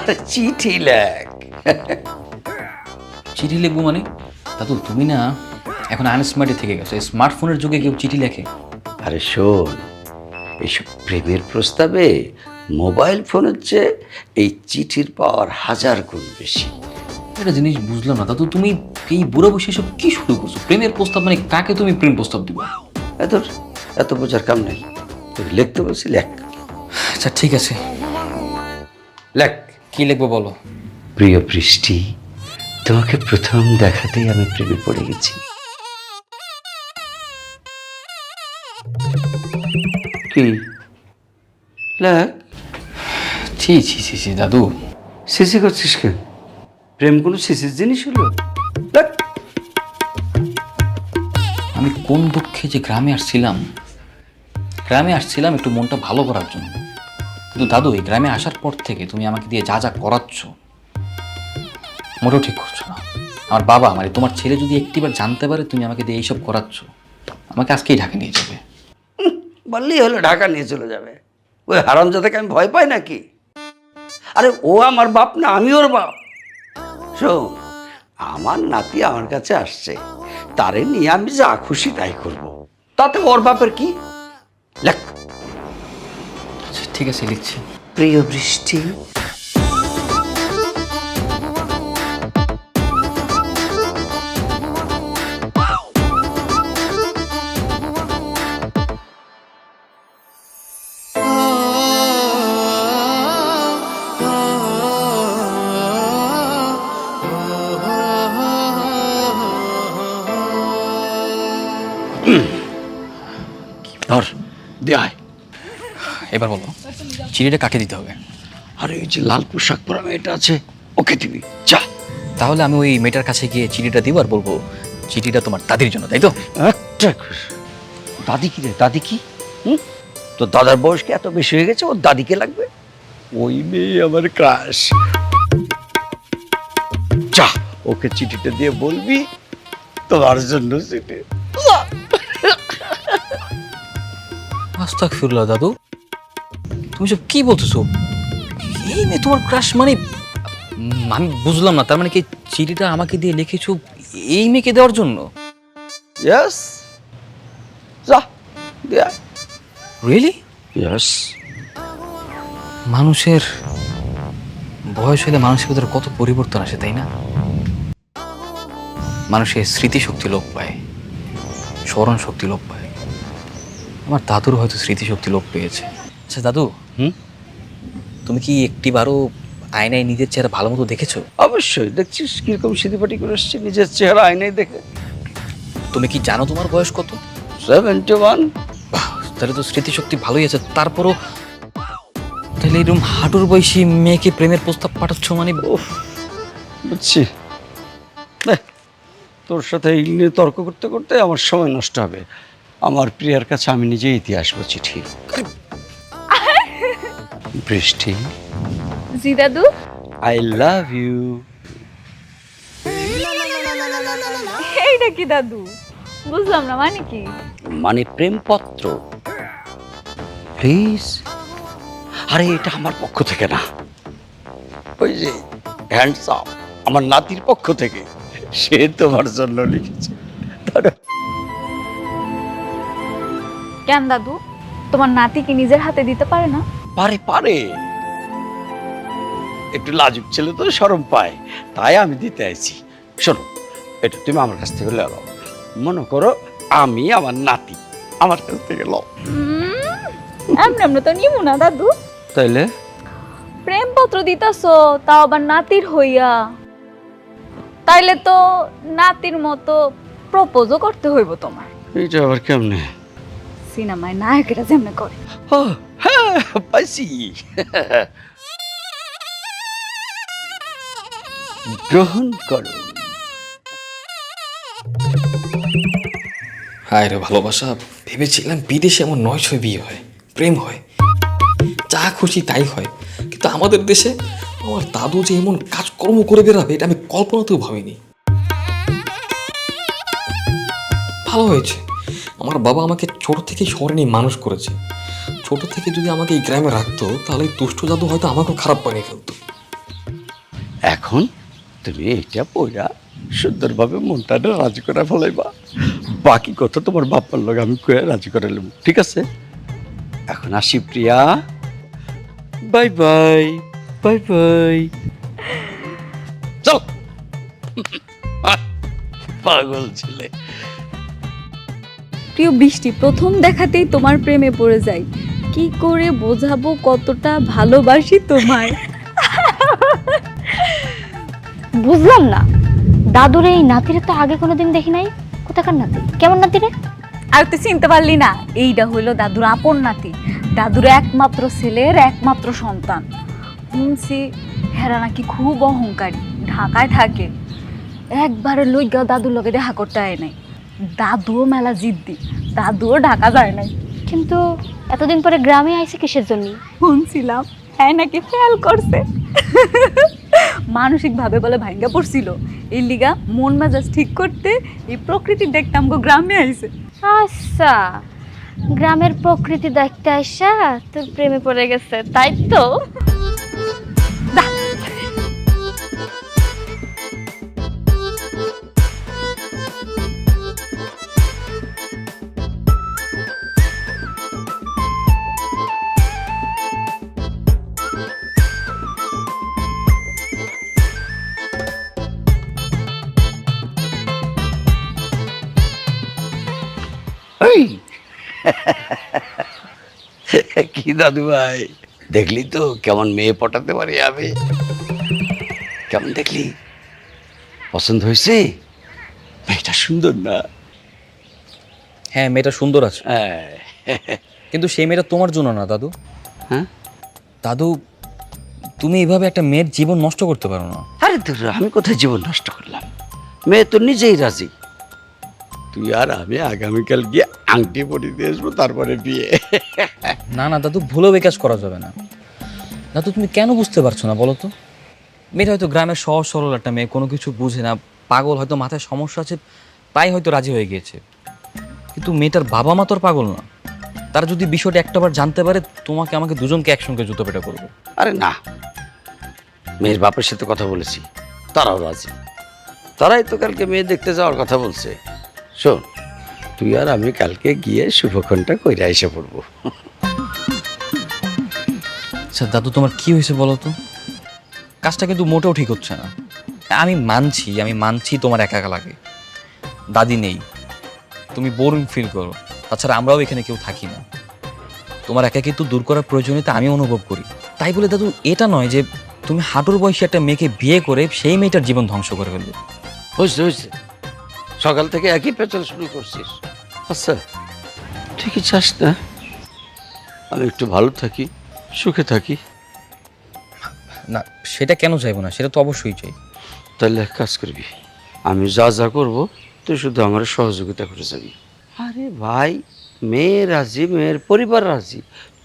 আরে চিঠি লেখ। চিঠি লিখবো মানে? দাদু তুমি না এখন আনস্মার্টে থেকে গেছো, স্মার্টফোনের যুগে কেউ চিঠি লেখে? আরে শোন, এইসব প্রেমের প্রস্তাবে মোবাইল ফোনের চেয়ে এই চিঠির পাওয়ার 1000 গুণ বেশি। একটা জিনিস বুঝলাম না দাদু, তুমি এই বুড়ো বসে সব কি শুরু করছো? প্রেমের প্রস্তাব মানে কাকে তুমি প্রেম প্রস্তাব দিবা? এত বোঝার কাম নেই, তুই লিখতে বলছি লেখ। আচ্ছা ঠিক আছে, লেখ। কি লিখবো বলো? প্রিয় বৃষ্টি, তোমাকে প্রথম দেখাতেই আমি প্রেমে পড়ে গেছি। কি লেখ। ছি ছি ছি ছি দাদু, সিসি করছিস কেন? প্রেম কোনো সিসির জিনিস হলো? লেখ। আমি কোন দুঃখে যে গ্রামে আসছিলাম একটু মনটা ভালো করার জন্য, কিন্তু দাদু এই গ্রামে আসার পর থেকে তুমি আমাকে দিয়ে যা যা করাচ্ছ মোটেও ঠিক করছো না। আমার বাবা মানে তোমার ছেলে যদি একটিবার জানতে পারে তুমি আমাকে দিয়ে এইসব করাচ্ছ, আমাকে আজকেই ঢাকা নিয়ে যাবে। বললেই হলো ঢাকা নিয়ে চলে যাবে। ওই হারামজাদাকে আমি ভয় পাই নাকি? আরে ও আমার বাপ না, আমি ওর বাপ। শোন, আমার নাতি আমার কাছে আসছে, তারে নিয়ে আমি যা খুশি তাই করব, তাতে ওর বাপের কি? লেখ। আচ্ছা, ঠিক আছে লিখছি। প্রিয় বৃষ্টি, ধর দেয়। এবার বলো চিঠিটা কাকে দিতে হবে? আরে ওই যে লাল পোশাক পরা মেয়েটা আছে, ওকে দিবি, যা। তাহলে আমি ওই মেয়েটার কাছে গিয়ে চিঠিটা দিব আর বলবো চিঠিটা তোমার দাদির জন্য, তাই তো? একটা দাদি কি রে? দাদি কি? তো দাদার বয়স কি এত বেশি হয়ে গেছে ওর দাদিকে লাগবে? ওই মেয়ে আমার ক্রাশ। যা, ওকে চিঠিটা দিয়ে বলবি তোমার জন্য চিঠি। আস্তাগফিরুল্লাহ দাদু, তুমি সব কি বলতেছো? এই মেয়ে তোমার ক্রাশ মানে? আমি বুঝলাম না, তার মানে কি চিঠিটা আমাকে দিয়ে লিখেছো এই মেয়েকে দেওয়ার জন্য? ইয়েস, যা দেয়া। রিয়েলি? ইয়েস। মানুষের বয়স হলে মানুষের ভিতরে কত পরিবর্তন আসে, তাই না? মানুষের স্মৃতিশক্তি লোপ পায়, স্মরণ শক্তি লোপ পায়। আমার দাদুর হয়তো স্মৃতিশক্তি লোপ পেয়েছে। আচ্ছা দাদু, তুমি কি একটিবারও আয়নায় নিজের চেহারা ভালো মতো দেখেছো? অবশ্যই দেখছিস কিরকম সিঁড়িপাটি করে এসছে, নিজের চেহারা আয়নায় দেখে। তুমি কি জানো তোমার বয়স কত? 71। বাহ, তাহলে তো স্মৃতিশক্তি ভালোই আছে। তারপরও তাহলে এরকম হাঁটুর বয়সী মেয়েকে প্রেমের প্রস্তাব পাঠাচ্ছ মানে? বুঝছি। দেখ, তোর সাথে এই নিয়ে তর্ক করতে করতে আমার সময় নষ্ট হবে। আমার প্রিয়ার কাছে আমি নিজেই ইতিহাস বলছি। ঠিক বৃষ্টি, জি দাদু। I love you. এইটা কি দাদু? বুঝলাম না, মানে কি? মানে প্রেমপত্র। প্লিজ। আরে এটা আমার পক্ষ থেকে না, ওই যে হ্যান্ডসাম আমার নাতির পক্ষ থেকে, সে তোমার জন্য লিখেছে। কেন দাদু, তোমার নাতি কি নিজের হাতে দিতে পারে না? পারে পারে, একটু লাজুক ছেলে তো, শরম পায়, তাই আমি দিতে আইছি। শোনো, এটা তুমি আমার কাছ থেকে লাও। মনে করো আমি আমার নাতি আমার কাছ থেকে লও। আমরা তো নিব না দাদু। তাইলে প্রেমপত্র দিতাছো, তাও আবার নাতির হইয়া। তাইলে তো নাতির মতো প্রপোজও করতে হইব তোমার। এইটা আবার কেমনে? সিনেমায় নায়কেরা যেমনে করে। ও হ্যাঁ, পাইছি। গ্রহণ করো। হায় রে ভালোবাসা, ভেবেছিলাম বিদেশে এমন 9-6 বিয়ে হয়, প্রেম হয়, যা খুশি তাই হয়, কিন্তু আমাদের দেশে আমার দাদু যে এমন কাজকর্ম করে বেরাবে এটা আমি কল্পনাতেও ভাবিনি। ভালো হয়েছে, আমার বাবা আমাকে ছোট থেকে শহরে নিয়ে মানুষ করেছে। ছোট থেকে যদি আমাকে এই গ্রামে রাখতো তাহলে এই দুষ্ট দাদু হয়তো আমাকেও খারাপ বানিয়ে ফেলতো। এখন তুমি এইটা পড়া সুন্দরভাবে মনটা রাজি করে ফেলাইবা, বাকি কথা তোমার বাপ্পার লগে আমি কয়ে রাজি করে নেব, ঠিক আছে? এখন আসি প্রিয়া, বাই বাই, বাই বাই, চল। পাগল ছেলে। প্রিয় বৃষ্টি, প্রথম দেখাতেই তোমার প্রেমে পড়ে যাই, কি করে বোঝাবো কতটা ভালোবাসি তোমায়। বুঝলাম না, দাদুর এই নাতিরে তো আগে কোনোদিন দেখি নাই। কোথাকার নাতি, কেমন নাতি রে? আর তুই চিনতে পারলি না? এইটা হইলো দাদুর আপন নাতি, দাদুর একমাত্র ছেলের একমাত্র সন্তান। শুনছি হেরা নাকি খুব অহংকারী, ঢাকায় থাকে। একবারে লইগা দাদুর লগে দেখা করতে আয় নাই। দাদুও মেলা জিদ্দি, দাদুও ঢাকা যায় নাই। কিন্তু এতদিন পরে গ্রামে আইছে কিসের জন্য? শুনছিলাম হ্যাঁ নাকি ফেল করছে, মানসিক ভাবে বলে ভাঙ্গা পড়ছিল। এই লিগা মন মেজাজ ঠিক করতে এই প্রকৃতি দেখতে আমগো গ্রামে আইছে। আচ্ছা, গ্রামের প্রকৃতি দেখতে আইসা তোর প্রেমে পড়ে গেছে, তাই তো? ওই কি দাদু ভাই, দেখলি তো কেমন মেয়ে পটাতে পারি আমি? কেমন দেখলি? পছন্দ হয়েছে? মেয়েটা সুন্দর না? হ্যাঁ, মেয়েটা সুন্দর আছে, হ্যাঁ। কিন্তু সেই মেয়েটা তোমার জন্য না দাদু। হ্যাঁ? দাদু, তুমি এইভাবে একটা মেয়ের জীবন নষ্ট করতে পারো না। আরে তোর আমি কোথায় জীবন নষ্ট করলাম? মেয়ে তো নিজেই রাজি। তুই আর আমি আগামীকাল গিয়ে আংটি পরিয়ে দিয়ে আসবো, তারপরে বিয়ে। না না দাদু, ভুলেও বিকাশ করা যাবে না। দাদু, তুমি কেন বুঝতে পারছো না বলো তো? মেয়েটা হয়তো গ্রামের সহজ সরল একটা মেয়ে, কোনো কিছু বুঝে না, পাগল, হয়তো মাথায় সমস্যা আছে, তাই হয়তো রাজি হয়ে গিয়েছে। কিন্তু মেয়েটার বাবা মা তোর পাগল না। তারা যদি বিষয়টা একটাবার জানতে পারে, তোমাকে আমাকে দুজনকে একসঙ্গে জুতো পেটা করবে। আরে না, মেয়ের বাপের সাথে কথা বলেছি, তারাও রাজি। তারাই তো কালকে মেয়ে দেখতে যাওয়ার কথা বলছে। শোন, তুই আর আমি কালকে গিয়ে শুভক্ষণটা কইরা এসে পড়বো। আচ্ছা দাদু, তোমার কি হয়েছে বলো তো? কাজটা কিন্তু মোটেও ঠিক হচ্ছে না। আমি মানছি তোমার একা একা লাগে, দাদি নেই, তুমি বোরিং ফিল করো, তাছাড়া আমরাও এখানে কেউ থাকি না। তোমার একাকিত্ব দূর করার প্রয়োজনীয়তা আমি অনুভব করি। তাই বলে দাদু এটা নয় যে তুমি হাঁটুর বয়সী একটা মেয়েকে বিয়ে করে সেই মেয়েটার জীবন ধ্বংস করে ফেলবে। হয়েছে হয়েছে, সকাল থেকে একই পেঁচাল শুরু করছিস। আচ্ছা ঠিকই চাস না আমি একটু ভালো থাকি, সুখে থাকি? না, সেটা কেন চাইবো না, সেটা তো অবশ্যই চাই। তাহলে এক কাজ করবি, আমি যা যা করবো তুই শুধু আমার সহযোগিতা করে যাবি। আরে ভাই, মেয়ে রাজি, মেয়ের পরিবার রাজি,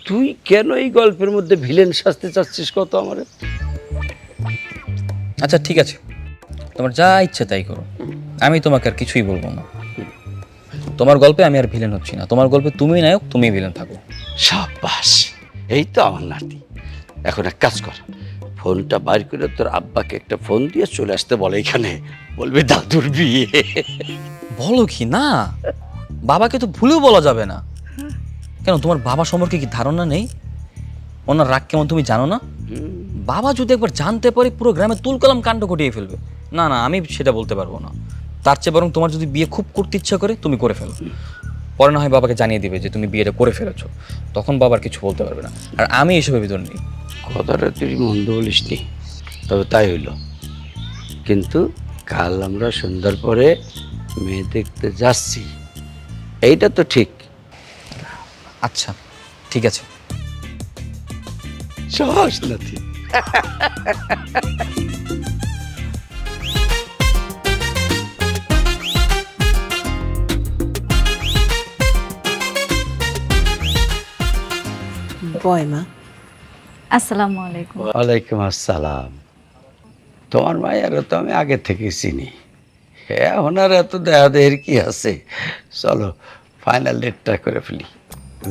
তুই কেন এই গল্পের মধ্যে ভিলেন সাজতে চাচ্ছিস কত আমার? আচ্ছা ঠিক আছে, তোমার যা ইচ্ছে তাই করো, আমি তোমাকে আর কিছুই বলবো না। তোমার গল্পে আমি আর ভিলেন হচ্ছি না, তোমার গল্পে তুমি নায়ক, তুমি ভিলেন থাকো। সাবাস, এই তো আমার নাতি। এখন এক কাজ কর, ফোনটা বাইর করে তোর আব্বাকে একটা ফোন দিয়ে চলে আসতে বলে এখানে, বলবে দাদুর বিয়ে। বলো কি? না, বাবাকে তো ভুলেও বলা যাবে না। কেন, তোমার বাবা সম্পর্কে কি ধারণা নেই? ওনার রাগ কেমন তুমি জানো না? বাবা যদি একবার জানতে পারে, পুরো গ্রামে তুলকালাম কাণ্ড ঘটিয়ে ফেলবে। না না, আমি সেটা বলতে পারবো না। তার চেয়ে বরং তোমার যদি বিয়ে খুব করতে ইচ্ছা করে তুমি করে ফেলো, পরে না হয় বাবাকে জানিয়ে দিবে যে তুমি বিয়েটা করে ফেলেছো, তখন বাবার কিছু বলতে পারবে না। আর আমি এসবের ভিতর নেই। কথাটা তুই মন্দ বলিসনি, তবে তাই হইল। কিন্তু কাল আমরা সন্ধ্যার পরে মেয়ে দেখতে যাচ্ছি, এইটা তো ঠিক। আচ্ছা ঠিক আছে। সাহস নাতি। বয়মা, আসসালামু আলাইকুম। ওয়ালাইকুম আসসালাম। তোমার মায়ের তো আমি আগে থেকে চিনি, এখন আর এত দেহাদেহের কি আছে? চলো ফাইনাল ডেটটা করে ফেলি।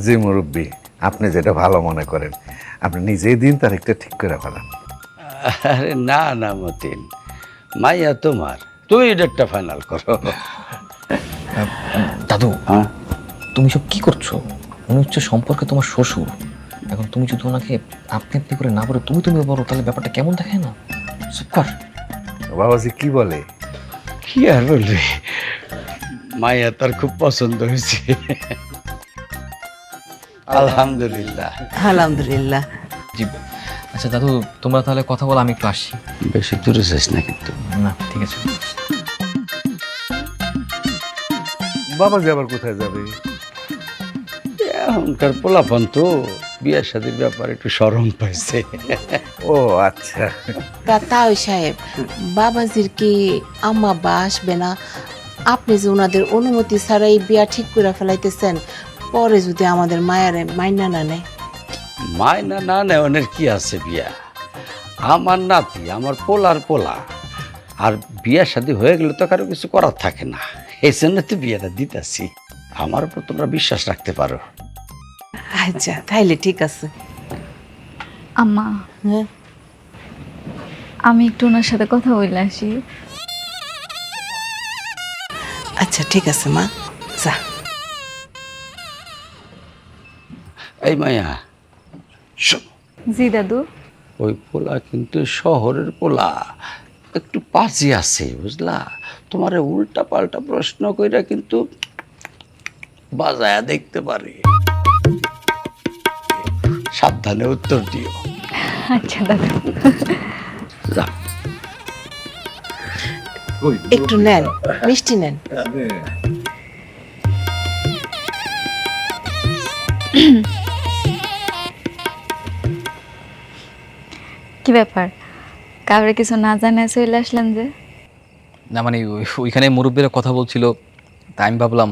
জি মুরব্বী, আপনি যেটা ভালো মনে করেন, আপনি নিজেই দিন তারিখটা ঠিক করে ফেলেন। আরে না না মতিন, মাইয়া তোমার, তুমি ডেটটা ফাইনাল করো। দাদু হ্যাঁ, তুমি সব কি করছো? মনে হচ্ছে সম্পর্কে তোমার শ্বশুর। এখন তুমি যদি ওনাকে আপনি আপনি করে না বলো, তুমি তুমি বলো, তাহলে ব্যাপারটা কেমন দেখায় না? চুপ কর। বাবাজি কি বলে? কি আর বলবে, মাইয়া তার খুব পছন্দ হয়েছে। আলহামদুলিল্লাহ। আলহামদুলিল্লাহ। জি। আচ্ছা দাদু, তোমরা তাহলে কথা বলো, আমি একটু আসছি। বেশি দূরে যাস না কিন্তু। না ঠিক আছে। বাবাজি আবার কোথায় যাবে? এখনকার পোলাপান তো বিয়ের শাদীর ব্যাপারে একটু শরম পাইছে। ও আচ্ছা। তা তাই সাহেব, বাবাজির কি আম্মা বা আসবে না? আপনি যে ওনাদের অনুমতি ছাড়াই বিয়া ঠিক করে ফেলাইতেছেন, পরে যদি আমাদের মায়ারে মাইনা না নেয়? মায়না না নেওয়ানের কি আছে, বিয়া আমার নাতি, আমার পোলার পোলা, আর বিয়ের শাদী হয়ে গেলে তো কারো কিছু করার থাকে না। এই জন্য তো বিয়েটা দিতেছি, আমার উপর তোমরা বিশ্বাস রাখতে পারো। আচ্ছা তাইলে ঠিক আছে। আম্মা, হ্যাঁ, আমি একটু ওনার সাথে কথা বলে আসি। আচ্ছা ঠিক আছে মা, যা। এই মায়া, শোন, জি দাদু। ওই পোলা কিন্তু শহরের পোলা, একটু পাজি আছে বুঝলা। তোমার উল্টা পাল্টা প্রশ্ন কইরা কিন্তু বাজায়া দেখতে পারে, সাবধানে উত্তর দিও। আচ্ছা দাদু। যা। একটু নেন, মিষ্টি নেন। কি ব্যাপার, কাউরে কিছু না জানায় চলে আসলেন যে? না মানে ওইখানে মুরব্বীরা কথা বলছিল, তাই আমি ভাবলাম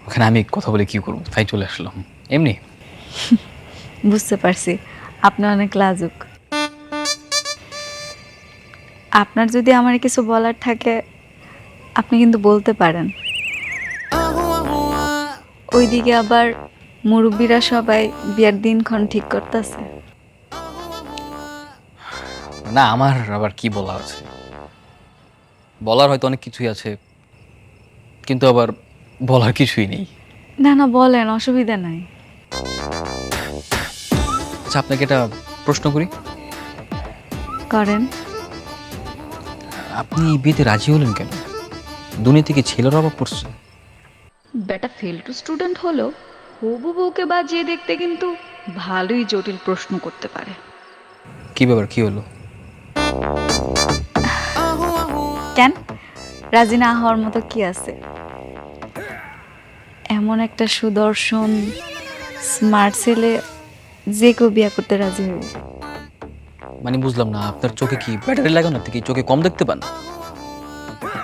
ওখানে আমি কথা বলে কি করবো, তাই চলে আসলাম এমনি। বুঝতে পারছি, আপনি অনেক লাজুক। আপনার যদি আমার কিছু বলার থাকে, আপনি কিন্তু বলতে পারেন। ওইদিকে আবার মুরব্বীরা সবাই বিয়ের দিনক্ষণ ঠিক করতেছে। না আমার আবার কি বলা আছে, বলার হয়তো অনেক কিছুই আছে, কিন্তু আবার বলার কিছুই নেই। না না, বলেন, অসুবিধা নাই। আচ্ছা আপনাকে একটা প্রশ্ন করি, করেন। আপনি এই বিয়েতে রাজি হলেন কেন? দুনিয়া থেকে ছেলের অভাব পড়ছে। বেটা ফেল টু স্টুডেন্ট হলো হবু বউকে বাজিয়ে দেখতে কিন্তু ভালোই জটিল প্রশ্ন করতে পারে। কি ব্যাপার, কি হলো? কেন রাজি না হওয়ার মতো কি আছে? এমন একটা সুদর্শন স্মার্ট ছেলে যে কেউ বিয়ে করতে রাজি হইব। মানে বুঝলাম না, আপনার চোখে কি ব্যাটারি লাগানো, আপনি কি চোখে কম দেখতে পান?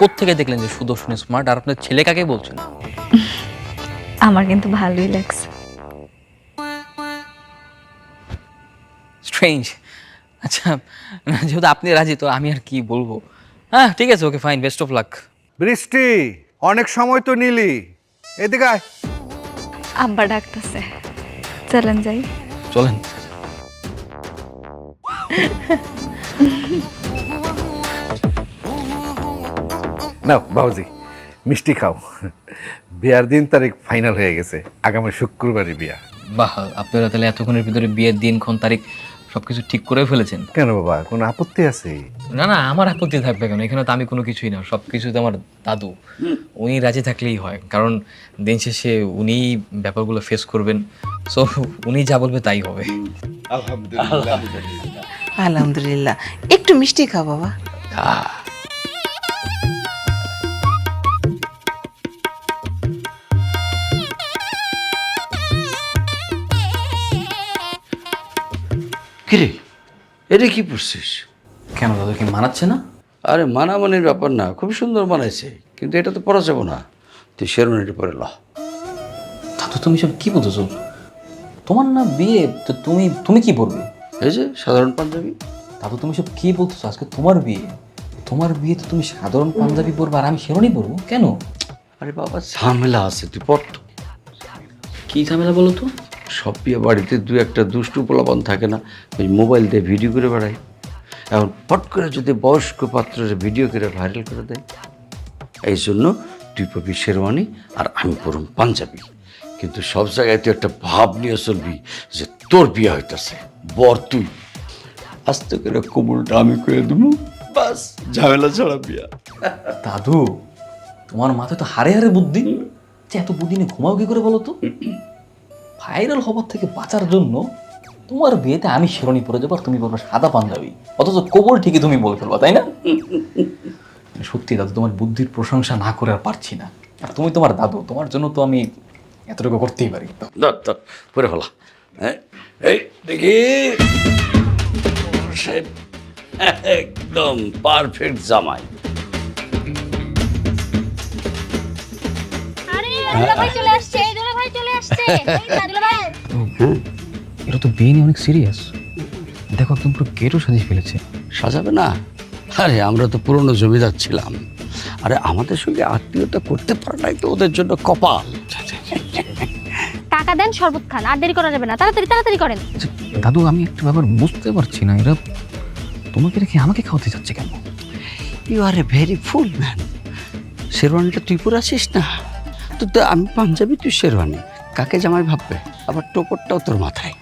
কোত্থেকে দেখলেন যে সুদর্শন স্মার্ট, আর আপনার ছেলে কাকে বলছেন? আমার কিন্তু ভালোই লাগছে। স্ট্রেঞ্জ। আচ্ছা যেহেতু আপনি রাজি, তো আমি আর কি বলবো। হ্যাঁ ঠিক আছে, okay fine, best of luck. বৃষ্টি, অনেক সময় তো নিলি, এদিকে আয়। আব্বা ডাকতেছে, চলেন যাই। চলেন। নাও বাবুজি, মিষ্টি খাও। বিয়ার দিন তারিখ ফাইনাল হয়ে গেছে, আগামী শুক্রবারই বিয়া। বাহ, আপনারা তাহলে এতক্ষণের ভিতরে বিয়ের দিনক্ষণ তারিখ সবকিছু ঠিক করে ফেলেছেন? কেন বাবা, কোনো আপত্তি আছে? না না, আমার আপত্তি থাকবে কেন? এখানে তো আমি কোনো কিছুই না, সব কিছু তো আমার দাদু, উনি রাজি থাকলেই হয়। কারণ দিন শেষে উনি ব্যাপারগুলো ফেস করবেন, সো উনি যা বলবে তাই হবে। আলহামদুলিল্লাহ। একটু মিষ্টি খাও বাবা। কিরে, এটা কি পড়ছিস? কেন দাদু, কি মানাচ্ছে না? আরে মানামানির ব্যাপার না, খুব সুন্দর বানাইছে, কিন্তু এটা তো পরা যাবো না। তুই শেরওয়ানিটা পরে ল। দাদু তুমি সব কি বলতেছো? তোমার না বিয়ে, তো তুমি তুমি কি পরবে? এই যে সাধারণ পাঞ্জাবি। দাদু তুমি সব কি বলতেছো? আজকে তোমার বিয়ে, তোমার বিয়ে তো তুমি সাধারণ পাঞ্জাবি পরবে আর আমি শেরওয়ানি পরবো কেন? আরে বাবা, ঝামেলা আছে, তুই পর তো। কি ঝামেলা বলো তো? সব বিয়ে বাড়িতে দু একটা দুষ্টু পোলাপান থাকে না, ওই মোবাইল দিয়ে ভিডিও করে বেড়ায়। এখন ফট করে যদি বয়স্ক পাত্রের ভিডিও করে ভাইরাল করে দেয়, এই জন্য তুই পাবি শেরওয়ানি আর আমি পরম পাঞ্জাবি। কিন্তু সব জায়গায় তুই একটা ভাব নিয়ে চলবি যে তোর বিয়ে হইতেছে, বর তুই। আস্তে করে কবুলটা আমি করে দেবো, বাস ঝামেলা ছাড়া বিয়া। দাদু, তোমার মাথায় তো হারে হারে বুদ্ধি, যে এত বুদ্ধি নিয়ে ঘুমাও কি করে বলো তো? ভাইরাল হবার থেকে বাঁচার জন্য তোমার বিয়েতে আমি শেরনি পরে যাবো আর তুমি বলবো সাদা পাঞ্জাবি, অথচ কবল ঠিকই তুমি বলে ফেলবা, তাই না? সত্যি দাদু, তোমার বুদ্ধির প্রশংসা না করে আর পারছি না। আর তুমি তোমার দাদু, তোমার জন্য তো আমি এতটুকু করতেই পারি। ধর ধর পরে ফেলা। এই দেখি একদম পারফেক্ট জামাই। এটা তো বিয়ে নিয়ে অনেক সিরিয়াস। দেখো একদম পুরো গেটও সাজিয়ে ফেলেছে। সাজাবে না? আরে আমরা তো পুরনো জমিদার ছিলাম, আরে আমাদের সঙ্গে আত্মীয়তা করতে পারে নাই তো ওদের জন্য কপাল। টাকা দেন শরবত খান, আর দেরি করা যাবে না, তাড়াতাড়ি তাড়াতাড়ি করেন। আচ্ছা, দাদু আমি একটা ব্যাপার বুঝতে পারছি না, এরা তোমাকে রেখে আমাকে খাওয়াতে যাচ্ছে কেন? You are a very fool man. শেরওয়ানিটা তুই পরে আছিস না, তো তো আমি পাঞ্জাবি, তুই শেরওয়ানি, কাকে জামাই ভাববে? আবার টোপরটাও তোর মাথায়।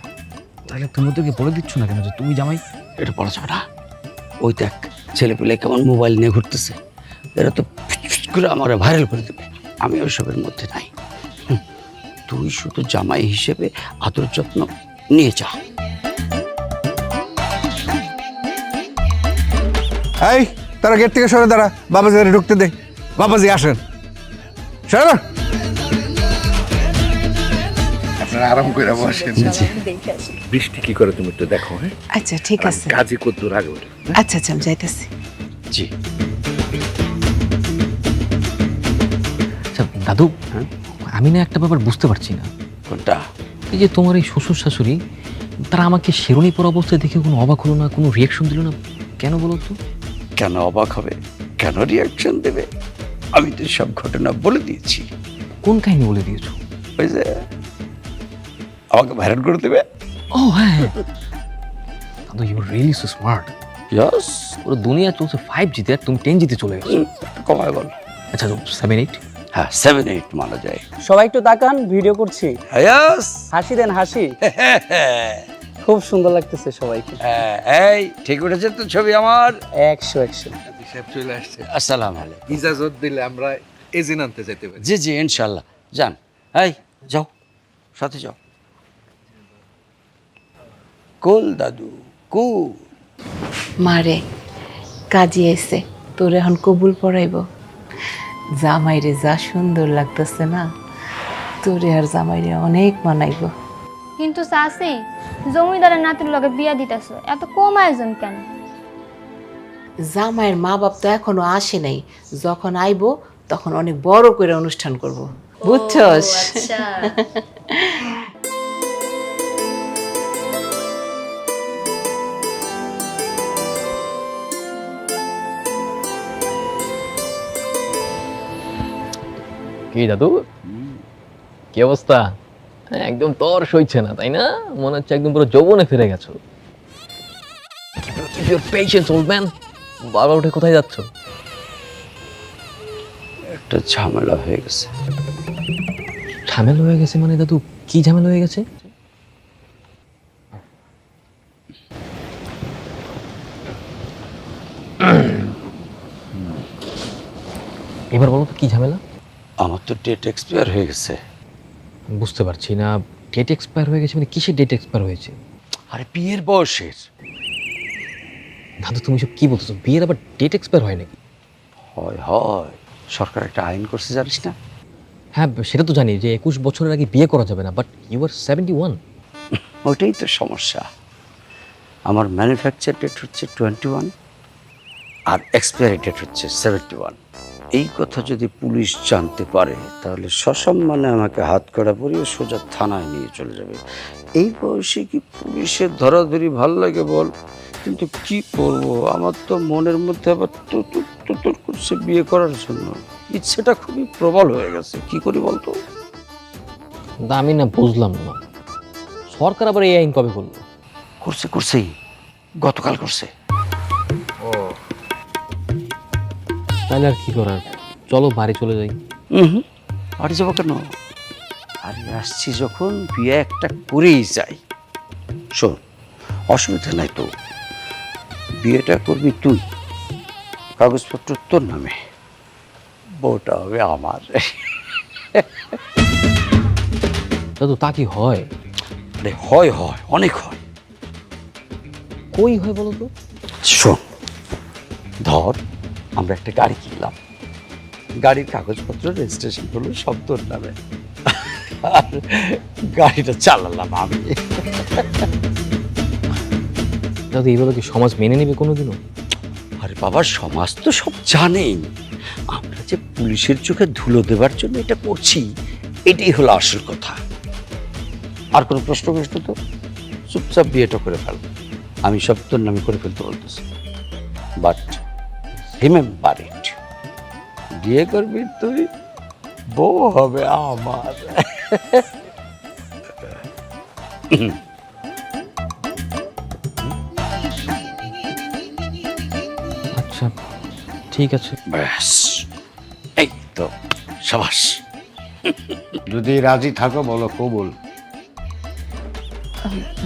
তাহলে তুমি ওদেরকে বলে দিচ্ছ না কেন যে তুমি জামাই? এটা পড়া যাবে না। ওই দেখ ছেলে পেলে কেমন মোবাইল নিয়ে ঘুরতেছে, এরা তো ফিট করে আমার ভাইরাল করে দেবে। আমি ওইসবের মধ্যে নাই। তুই শুধু জামাই হিসেবে আদর যত্ন নিয়ে যা। এই তারা গেট থেকে সরে দাঁড়া, বাবাজি ঢুকতে দে। বাবাজি আসেন, সরে। আপনারা আরাম করে বসেন। বৃষ্টি কি করে তুমি একটু দেখো। হ্যাঁ আচ্ছা ঠিক আছে। কাজী কদ্দুর আগে ওঠে। আচ্ছা আচ্ছা আমি যাইতেছি। জি আচ্ছা দাদু, আমি না একটা ব্যাপার বুঝতে পারছি না। কোনটা? এই যে তোমার এই শ্বশুর শাশুড়ি, তারা আমাকে শেরনি পরা অবস্থায় দেখে কোনো অবাক হলো না, কোনো রিয়াকশন দিল না, কেন বলো তো? কেন অবাক হবে, কেন রিয়াকশন দেবে? আমি তো সব ঘটনা বলে দিয়েছি। কোন কাহিনী বলে দিয়েছো? ওই যে আমাকে ভাইরাল করে দেবে। ও হ্যাঁ, দাদু you are really so smart. Yes. পুরো দুনিয়া চলছে 5G তে আর তুমি 10G তে চলে গেছো। কমায় বল। আচ্ছা 7-8। হ্যাঁ 7-8 মানা যায়। সবাই একটু তাকান, ভিডিও করছি। ইয়েস। হাসি দেন, হাসি। খুব সুন্দর লাগতেছে সবাইকে। এই ঠিক উঠেছে তো ছবি আমার। 100 সাহেব চলে আসছে, আসসালামু আলাইকুম। ইজাজত দিলে আমরা এজেন্ট আনতে যেতে পারি। জি জি ইনশাল্লাহ যান। এই যাও, সাথে যাও। কুল দাদু কুল। মারে কাজী আইছে, তোর এখন কবুল পড়াইব। জামাইরে যা সুন্দর লাগতেছে না, তোরে আর জামাইরে অনেক মানাইব। কিন্তু চাচি, জমিদারের নাতির লগে বিয়া দিতেছ, এত কম আয়োজন কেন? জামাইয়ের মা বাপ তো এখনো আসে নাই, যখন আইব তখন অনেক বড় করে অনুষ্ঠান করব, বুঝছস? কি দাদু, কি অবস্থা? একদম তর সইছে না, তাই না? মনে হচ্ছে একদম পুরো যৌবনে ফিরে গেছো। Patience old man. বাবা উঠে কোথায় যাচ্ছ? একটা ঝামেলা হয়ে গেছে। ঝামেলা হয়ে গেছে মানে দাদু, কি ঝামেলা হয়ে গেছে? এবার বলো তো কি ঝামেলা? আমার তো ডেট এক্সপায়ার হয়ে গেছে। বুঝতে পারছি না, ডেট এক্সপায়ার হয়ে গেছে মানে কিসের ডেট এক্সপায়ার হয়েছে? আরে বিয়ের বয়সের। দাদু তুমি সব কি বলতেছো? বিয়ের আবার ডেট এক্সপায়ার হয় নাকি? হয় হয়, সরকার একটা আইন করছে জানিস না? হ্যাঁ সেটা তো জানি যে 21 বছরের আগে বিয়ে করা যাবে না, বাট ইউ আর 71। ওইটাই তো সমস্যা। আমার ম্যানুফ্যাকচার ডেট হচ্ছে 21 আর এক্সপায়ারি ডেট হচ্ছে 71। এই কথা যদি পুলিশ জানতে পারে তাহলে সসম্মানে আমাকে হাত কড়া পরিয়ে সোজা থানায় নিয়ে চলে যাবে। এই বয়সে কি পুলিশের ধরাধরি ভালো লাগে বল? কিন্তু কি করবো, আমার তো মনের মধ্যে আবার তুতুর তুতুর করছে বিয়ে করার জন্য। ইচ্ছেটা খুবই প্রবল হয়ে গেছে, কি করি বলতো? আমি না বুঝলাম না, সরকার আবার এই আইন কবে করলো? করছেই, গতকাল করছে। তাহলে আর কি করার, চলো বাড়ি চলে যাই। হুম, বাড়ি যাবো কেন? আরে আসছি যখন বিয়ে একটা করেই যাই। শোন, অসুবিধা নাই তো, বিয়েটা করবি তুই, কাগজপত্র তোর নামে, বউটা হবে আমার। দাদু তা কি হয়? আরে হয় হয়, অনেক হয়। কই হয় বলো তো? শোন, ধর আমরা একটা গাড়ি কিনলাম, গাড়ির কাগজপত্র রেজিস্ট্রেশন হলো সব তোর নামে, আর গাড়িটা চালালাম আমি। দাদু এইভাবে কি সমাজ মেনে নেবে কোনোদিনও? আরে বাবা, সমাজ তো সব জানেই, আমরা যে পুলিশের চোখে ধুলো দেবার জন্য এটা করছি, এটাই হলো আসল কথা। আর কোনো প্রশ্ন তো চুপচাপ বিয়েটা করে ফেল, আমি সব তোর নামে করে ফেলতে বলতেছি, বাট রিমেম্বার ইট, বিয়ে করবি তুই, বউ হবে আমার। আচ্ছা ঠিক আছে। ব্যাস, এই তো, সাবাস। যদি রাজি থাকো বলো কবুল।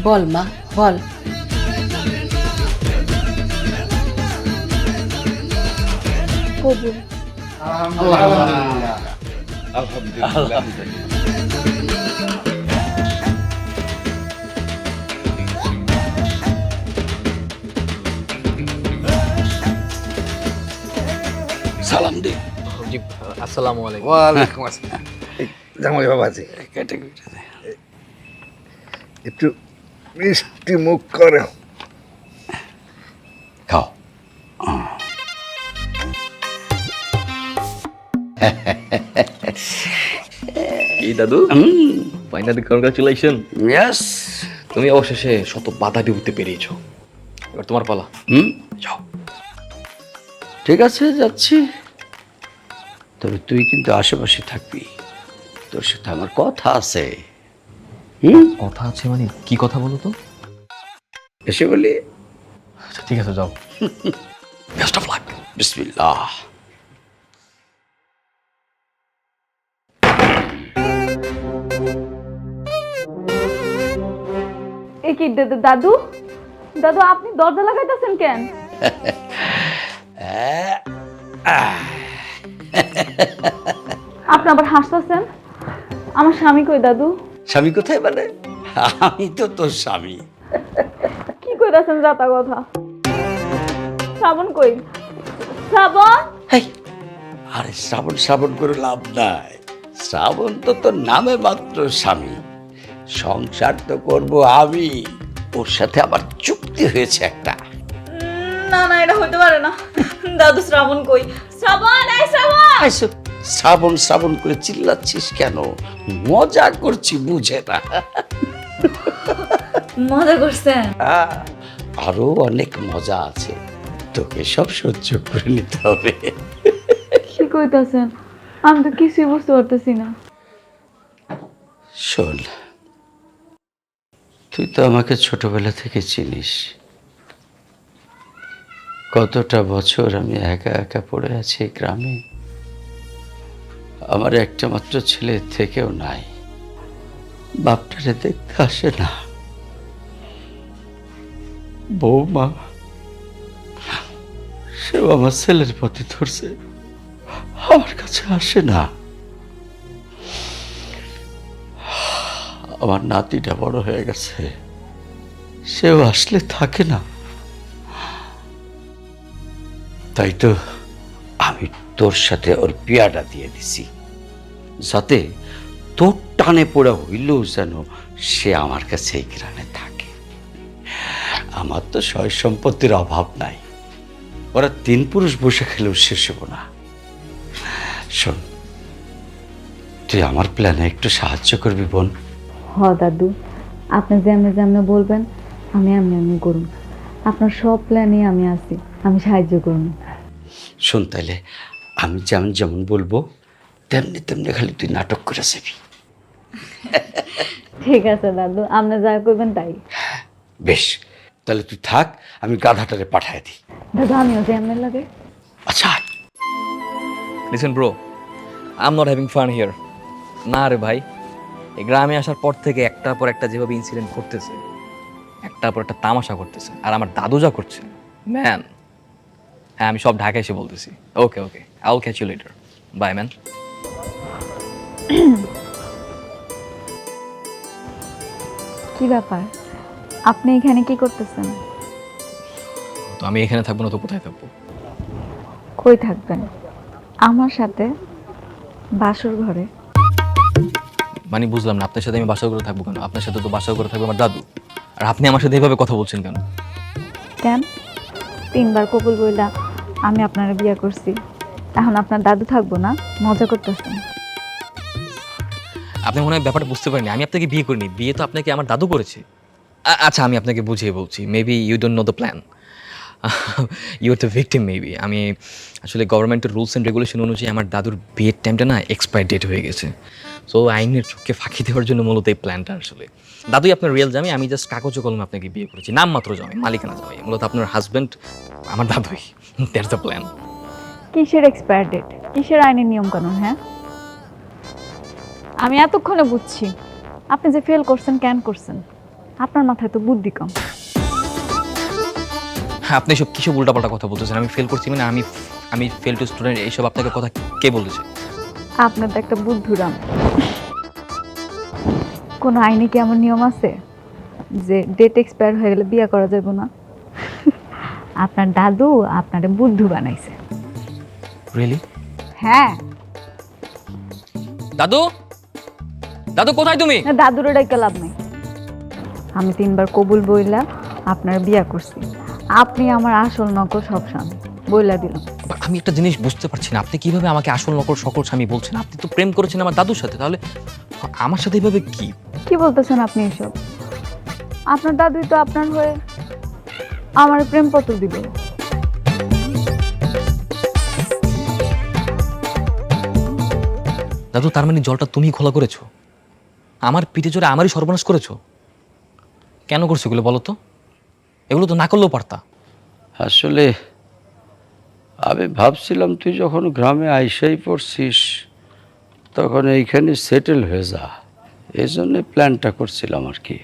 বল মা, বল। কবুল। সালাম দে। জি, আসসালামু আলাইকুম। ওয়ালাইকুম আসসালাম। জামাই বাবাজি, কেটে কেটে দে। একটু মিষ্টি মুখ করো। খাও। এই দাদু, ফাইনালি কংগ্রাচুলেশন। ইয়েস। তুমি অবশেষে শত বাধা ডিউতে পেরিয়েছো, এবার তোমার পালা। যাও। ঠিক আছে, যাচ্ছি, তবে তুই কিন্তু আশেপাশে থাকবি, তোর সাথে আমার কথা আছে। কথা আছে মানে কি কথা বলো তো? এসে বলি। আচ্ছা ঠিক আছে, যাও। Best of luck. বিসমিল্লাহ। এ কি দাদু, দাদু আপনি দরজা লাগাইতেছেন কেন? আপনি আবার হাসতেছেন? আমার স্বামী কই দাদু? স্বামী কোথায় মানে? আমি তো তোর স্বামী। কি কইতাছেন যাতা কথা? শ্রাবণ কই? শ্রাবণ? হেই, আরে শ্রাবণ শ্রাবণ করে লাভ নাই, শ্রাবণ তো তোর নামে মাত্র স্বামী, সংসার তো করব আমি, ওর সাথে আবার চুক্তি হয়েছে একটা। না না, এটা হতে পারে না। দাদু শ্রাবণ কই? শ্রাবণ, এই শ্রাবণ! আইসো, শ্রাবণ শ্রাবণ করে চিল্লাচ্ছিস কেন? মজা করছি, বুঝে না? মজা করছেন? আরো অনেক মজা আছে, তোকে সব সহ্য করে নিতে হবে। কি কইতাছেন? আমি তো কিছুই বুঝতে পারতেছি না। শোন, তুই তো আমাকে ছোটবেলা থেকে চিনিস, কতটা বছর আমি একা একা পড়ে আছি এই গ্রামে, আমার একটা মাত্র ছেলে থেকেও নাই, বাপটারে দেখতে আসে না, বৌমা সেও আমার ছেলের পথে ধরছে, আমার কাছে আসে না। আমার নাতিটা বড় হয়ে গেছে, সেও আসলে থাকে না, তাই তো আমি তোর সাথে ওর বিয়াটা দিয়ে দিছি, যাতে তোর টানে পড়া হইলেও যেন সে আমার কাছে এই গ্রামে থাকে। আমার তো সয় সম্পত্তির অভাব নাই, ওরা 3 পুরুষ বসে খেলেও শেষ হবো না। শোন, তুই আমার প্ল্যানে একটু সাহায্য করবি বোন? হ দাদু, আপনি যেমনি যেমনি বলবেন আমি এমনি এমনি করুন, আপনার সব প্ল্যানে আমি আছি, আমি সাহায্য করুন। শোন তাইলে, আমি যেমন যেমন বলবো তেমনি তেমনি খালি তুই নাটক করে যাবি। ঠিক আছে দাদু, আপনি যা করবেন তাই। বেশ, তাহলে তুই থাক, আমি গাধাটারে পাঠায় দিই। দাদু আমিও যেমনি লাগে। আচ্ছা। Listen bro, I am not having fun here. না রে ভাই, এই গ্রামে আসার পর থেকে একটার পর একটা যেভাবে ইনসিডেন্ট ঘটতেছে, একটার পর একটা তামাশা করতেছে, আর আমার দাদু যা করছে ম্যান। হ্যাঁ, আমি সব ঢাকায় এসে বলতেছি। Okay okay, I will catch you later, bye man. কি ব্যাপার, আপনি এখানে কি করতেছেন? তো আমি এখানে থাকবো না তো কোথায় থাকবো? কই থাকবেন? আমার সাথে বাসর ঘরে। মানে বুঝলাম না, আপনার সাথে আমি বাসা করে থাকবো কেন? আপনার সাথে তো বাসা করে থাকবে আমার দাদু, আর আপনি আমার সাথে এইভাবে কথা বলছেন কেন? কেন? 3 বার কবুল বইলা আমি আপনার বিয়ে করছি, এখন আপনার দাদু থাকবো না? মজা করতেছেন? আপনি মনে হয় ব্যাপারটা বুঝতে পারেননি, আমি আপনাকে বিয়ে করিনি, বিয়ে তো আপনাকে আমার দাদু করেছে। আচ্ছা, আমি আপনাকে বুঝিয়ে বলছি, maybe you don't know the plan, you are the victim maybe. আমি আসলে গভর্নমেন্টের রুলস অ্যান্ড রেগুলেশন অনুযায়ী আমার দাদুর বিয়ের টাইমটা না এক্সপায়ার ডেট হয়ে গেছে। সো আইনের চোখকে ফাঁকি দেওয়ার জন্য মূলত এই প্ল্যানটা আসলে। দাদুই আপনার রিয়েল জামাই, আমি জাস্ট কাগজে কলমে আপনাকে বিয়ে করেছি, নামমাত্র জামাই, মালিকানা জামাই। মূলত আপনার হাজব্যান্ড আমার দাদুই, দ্যাটস দ্য প্ল্যান। কিসের এক্সপায়ার ডেট, কিসের আইনের নিয়ম কানুন? হ্যাঁ, আমি এতক্ষণে বুঝছি আপনি যে ফেল করছেন কেন করছেন। আপনার মাথায় তো বুদ্ধি কম। আপনি সব কিসব উল্টাপাল্টা কথা বলতেছেন? আমি ফেল করছি মানে আমি ফেল টু স্টুডেন্ট, এইসব আপনাকে কথা কে বলেছে? আপনার তো একটা বুদ্ধুরাম। কোনো আইনে কি এমন নিয়ম আছে যে ডেট এক্সপায়ার হয়ে গেলে বিয়ে করা যাবে না? আপনার দাদু আপনারে বুদ্ধু বানাইছে। রিয়েলি? হ্যাঁ। দাদু, দাদু কোথায় তুমি? না, দাদুরে ডাইকা লাভ নাই। আমি 3 বার কবুল বইলা আপনার বিয়া করছি, আপনি আমার আসল নকল সব স্বামী বইলা দিলাম। আমি একটা জিনিস বুঝতে পারছি না, আপনি কিভাবে আমাকে আসল নকল সকল স্বামী বলছেন? আপনি তো প্রেম করেছেন আমার দাদুর সাথে, তাহলে আমার সাথে এইভাবে কি? কি বলতেছেন আপনি এসব? আপনার দাদুই তো আপনার হয়ে আমার প্রেমপত্র দিল। দাদু, তার মানে জলটা তুমি খোলা করেছো? আমার পিঠে চড়ে আমারই সর্বনাশ করেছো? কেন করছো এগুলো বলো তো? এগুলো তো না করলেও পারতা। আসলে আমি ভাবছিলাম তুই যখন গ্রামে আইসাই পড়ছিস তখন এইখানে সেটেল হয়ে যা, এই জন্য প্ল্যানটা করছিলাম আর কি।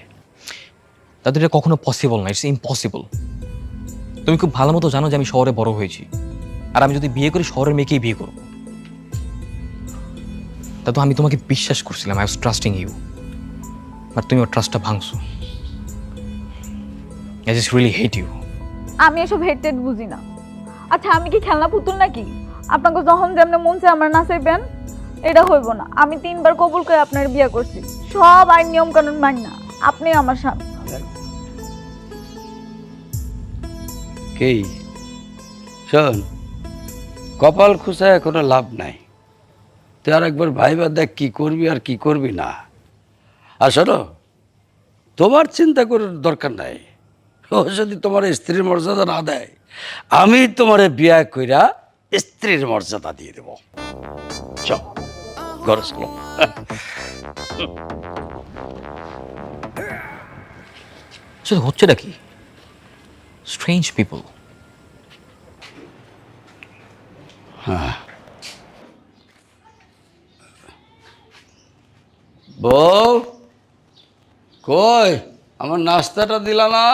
দাদু, এটা কখনো পসিবল না, ইটস ইম্পসিবল। তুমি খুব ভালো মতো জানো যে আমি শহরে বড় হয়েছি, আর আমি যদি বিয়ে করি শহরের মেয়েকেই বিয়ে করবো। দাদু, আমি তোমাকে বিশ্বাস করছিলাম, আই ওয়াজ ট্রাস্টিং ইউ, আর তুমি ওর ট্রাস্টটা ভাঙছো। I just really hate you. আমি এসব হেটেড বুঝি না। আচ্ছা, আমি কি খেলনা পুতুল নাকি? আপনাকে যখন যেমন মন চায় আমার নাচাইবেন? এটা হইব না। আমি 3 বার কবুল করে আপনার বিয়ে করছি, সব আইন নিয়ম কানুন মানি না। আপনি আমার স্বামী। কেই শোন, কপাল খুঁচায় কোনো লাভ নাই। তুই আর একবার ভাইবা দেখ কি করবি আর কি করবি না। আর শোনো, তোমার চিন্তা করার দরকার নাই। ও যদি তোমার স্ত্রীর মর্যাদা না দেয়, আমি তোমারে বিয়ে কইরা স্ত্রীর মর্যাদা দিয়ে দেব। চল ঘরে চলো। আসলে হচ্ছেটা কি? Strange people. বউ কই, আমার নাস্তাটা দিলা না?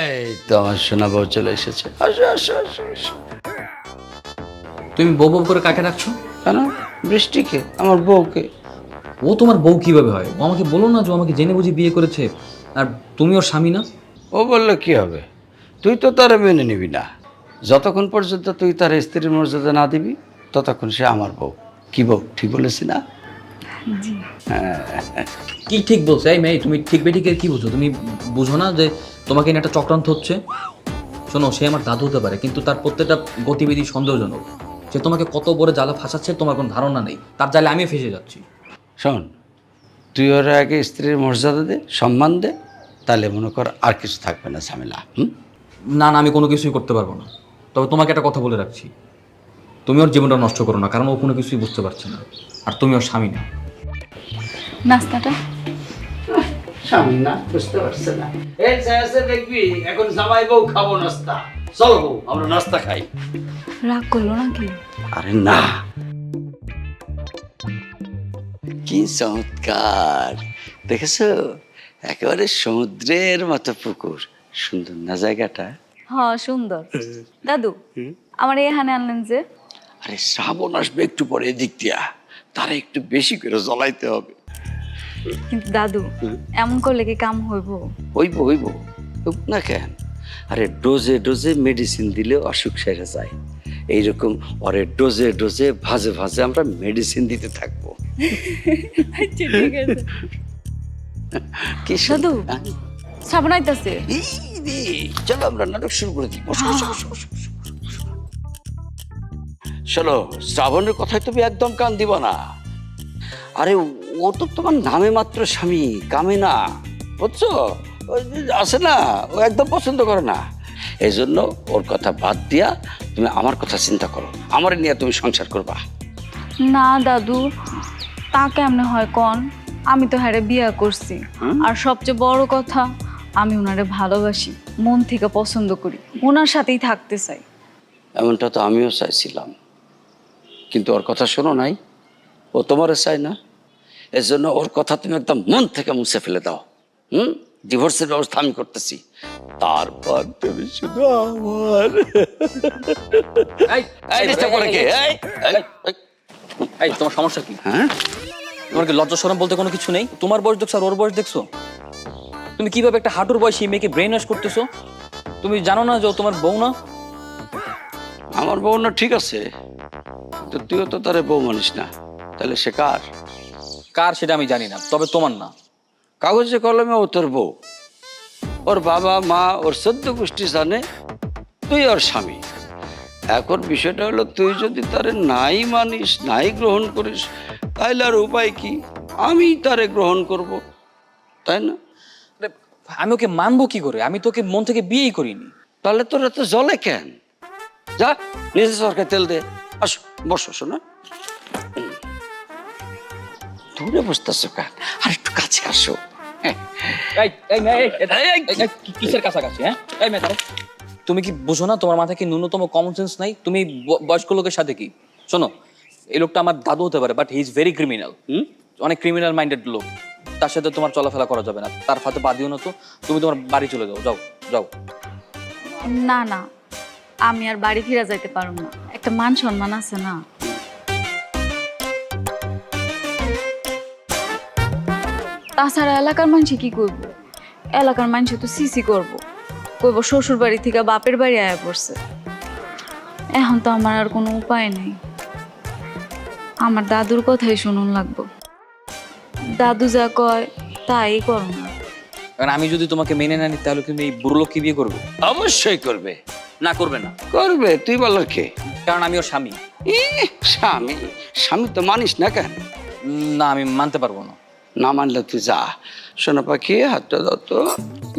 এই তো আমার সোনা বউ চলে এসেছে। আসো আসো আসো আসো। তুমি বউ বউ করে কাকে রাখছো? কেন? বৃষ্টিকে, আমার বউকে। ও তোমার বউ কিভাবে হয়? ও আমাকে বলো না যে ও আমাকে জেনে বুঝে বিয়ে করেছে, আর তুমি ওর স্বামী না? ও বললে কি হবে? তুই তো তারে মেনে নিবি না। যতক্ষণ পর্যন্ত তুই তার স্ত্রীর মর্যাদা না দিবি ততক্ষণ সে আমার বউ। কি বউ, ঠিক বলেছি না? কি ঠিক বলছে? এই মেয়ে, তুমি ঠিক বেঠিকের কি বুঝো? তুমি বুঝো না যে তোমাকে নিয়ে একটা চক্রান্ত হচ্ছে? শোনো, সে আমার দাদু হতে পারে, কিন্তু তার প্রত্যেকটা গতিবিধি সন্দেহজনক। সে তোমাকে কত বড় জ্বালা ফাঁসাচ্ছে তোমার কোনো ধারণা নেই। তার জালে আমিও ফেসে যাচ্ছি। শোন, তুই ওর আগে স্ত্রীর মর্যাদা দে, সম্মান দে, তাহলে মনে কর আর কিছু থাকবে না ঝামেলা। না না, আমি কোনো কিছুই করতে পারবো না। তবে তোমাকে একটা কথা বলে রাখছি, তুমি ওর জীবনটা নষ্ট করো না, কারণ ও কোনো কিছুই বুঝতে পারছে না, আর তুমি ওর স্বামী না। নাস্তাটা স্বামী না, বুঝতে পারছে না। এই দেখবি এখন জামাই বউ খাবো নাস্তা। চলো বউ, আমরা নাস্তা খাই। রাগ করলো নাকি? আরে না, কি চমৎকার দেখেছো, একেবারে সমুদ্রের মতো পুকুর, সুন্দর না জায়গাটা? হ্যাঁ সুন্দর। দাদু আমার এখানে আনলেন যে? আরে শ্রাবণ আসবে একটু পরে এদিক দিয়া, তারা একটু বেশি করে জ্বলাইতে হবে। কিন্তু দাদু এমন করলে কি কাম হইব? হইব হইব, হইব না কেন? আরে ডোজে ডোজে মেডিসিন দিলে অসুখ সেরে যায়, এইরকম ওরে ডোজে ডোজে ভাজে ভাজে আমরা মেডিসিন দিতে থাকবো। আচ্ছা ঠিক আছে। কি দাদু হ্যাঁ? শ্রাবণ আইতাছে। এই রে, চলো আমরা নাটক শুরু করে দিই। বসো, বসো, বসো, বসো, বসো, বসো। শোনো, শ্রাবণের কথায় তুমি একদম কান দিবা না। আরে ও তো তোমার নামে মাত্র স্বামী, কামে না, বুঝছো? ওই যে আছে না, ও একদম পছন্দ করে না। এই জন্য ওর কথা বাদ দিয়া তুমি আমার কথা চিন্তা করো, আমার নিয়ে তুমি সংসার করবা। না দাদু, তা কেমনে হয় কন? আমি তো হ্যারে বিয়া করছি, আর সবচেয়ে বড় কথা আমি ওনারে ভালোবাসি, মন থেকে পছন্দ করি, ওনার সাথেই থাকতে চাই। এমনটা তো আমিও চাইছিলাম, কিন্তু ওর কথা শোনো নাই, ও তোমারও চায় না। এজন্য ওর কথা তুমি একদম মন থেকে মুছে ফেলে দাও। ডিভোর্সের ব্যবস্থা আমি করতেছি, তারপর তুমি শুধু আমার। এই disturb করে কে? এই, এই, এই। এই তোমার সমস্যা কি? হ্যাঁ, তোমার কি লজ্জা শরম বলতে কোনো কিছু নেই? তোমার বয়স দেখছো আর ওর বয়স দেখছো? তুমি কিভাবে একটা হাঁটুর বয়সী মেয়েকে ব্রেন ওয়াশ করতেছো? তুমি জানো না যে ও তোমার বউ না? আমার বউ না ঠিক আছে, তো তুইও তো তারে বউ মানিস না, তাহলে সে কার? কার সেটা আমি জানি না, তবে তোমার না। কাগজে কলমে ও তোর বউ, ওর বাবা মা ওর 14 গোষ্ঠী জানে তুই ওর স্বামী। এখন বিষয়টা হলো, তুই যদি তারে নাই মানিস, নাই গ্রহণ করিস, তাহলে আর উপায় কি? আমি তারে গ্রহণ করব, তাই না? আরে, আমি ওকে মানবো কি করে? আমি তোকে মন থেকে বিয়েই করিনি। তাহলে তোর এত জলে কেন? যা নিজে সরকার তেল দে, আসো বসো, শোনা দূরে বসতেছো কেন? আর একটু কাছে আসো। কিসের কাছাকাছি? হ্যাঁ, এই মেয়ে, তুমি কি বুঝো না? তোমার মাথায় কি ন্যূনতম কমন সেন্স নাই? তুমি বয়স্ক লোকের সাথে কি? শোনো, এই লোকটা আমার দাদু হতে পারে, but he is very criminal. অনেক ক্রিমিনাল মাইন্ডেড লোক, তার সাথে তোমার চলাফেরা করা যাবে না। তার হাতে পা দিও না তো। তুমি তোমার বাড়ি চলে যাও, যাও যাও। না না, আমি আর বাড়ি ফিরে যাইতে পারব না, একটা মান সম্মান আছে না। তাছাড়া এলাকার মানুষ কি করবো? এলাকার মানুষ তো সিসি করবো, কইব শ্বশুর বাড়ি থেকে বাপের বাড়ি আয়া পড়ছে। এখন তো আমার আর কোনো উপায় নেই, আমার দাদুর কথাই শুনুন লাগবো। দাদু যা কয় তাই করো না। কারণ আমি যদি তোমাকে মেনে না নিই, তাহলে তুমি এই বুড়ো লোককে বিয়ে করবে? অবশ্যই করবে। না, করবে না। করবে, তুই বলার কে? কারণ আমি ওর স্বামী। স্বামী? স্বামী তো মানিস না কেন? না, আমি মানতে পারবো না। না মানলে তুই যা। শোনো পাখি, হাতটা দাও তো।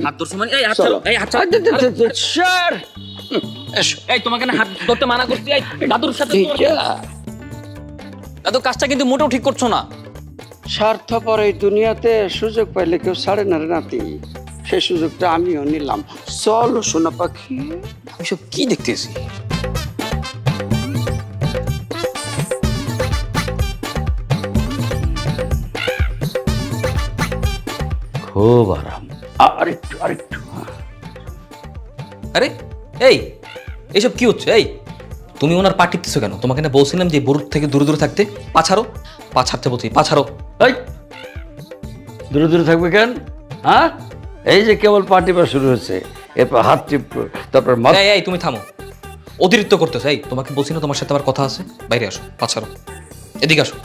হাত ধরছো মানে? এই হাত ছাড়ো, এই হাত ছাড়ো। স্যার এসো। এই তোমাকে না হাত ধরতে মানা করছি। এই দাদুর সাথে দাদু কাজটা কিন্তু মোটেও ঠিক করছো না। স্বার্থপর এই দুনিয়াতে সুযোগ পাইলে কেউ ছাড়ে না রে নাতি, সেই সুযোগটা আমিও নিলাম। চলো সোনা পাখি। আমি সব কি দেখতেছি? খুব আরাম, আরেকটু আরেকটু। আরে এই, এইসব কি হচ্ছে? এই তুমি ওনার পা টিপতেছো কেন? তোমাকে না বলছিলাম যে বুড়োর থেকে দূরে দূরে থাকতে। পা ছাড়ো, পা ছাড়তে বলছি, পা ছাড়ো। এই দূরে দূরে থাকবে কেন? হ্যাঁ, এই যে কেবল পা টিপা শুরু হয়েছে, এরপর হাত টিপবো, তারপর মাথা। এই এই তুমি থামো, অতিরিক্ত করতেছো। এই তোমাকে বলছি না তোমার সাথে আমার কথা আছে? বাইরে আসো, পা ছাড়ো, এদিকে আসো।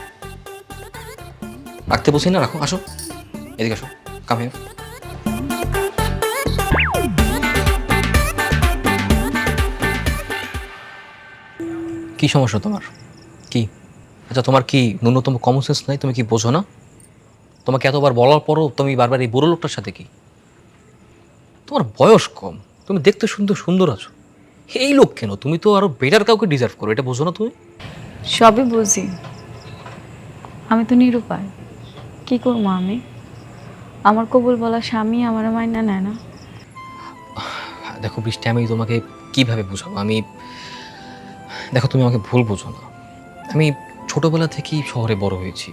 রাখতে বলছি না, রাখো, আসো এদিকে আসো, কাম হিয়ার। কি সমস্যা তোমার? কি? আচ্ছা, তোমার কি ন্যূনতম কমন সেন্স নাই? তুমি কি বোঝো না? তোমাকে এতবার বলার পরও তুমি বারবার এই বুড়ো লোকটার সাথে কি? তোমার বয়স কম, তুমি দেখতে সুন্দর সুন্দর আছো, এই লোক কেন? তুমি তো আরো বেটার কাউকে ডিজার্ভ করো, এটা বোঝো না তুমি? সবই বুঝি, আমি তো নিরুপায়, কি করবো আমি? আমার কবুল বলা স্বামী আমার মাইনা নেয় না। দেখো বৃষ্টি, আমি তোমাকে কিভাবে বোঝাবো? দেখো, তুমি আমাকে ভুল বোঝো না। আমি ছোটোবেলা থেকেই শহরে বড় হয়েছি।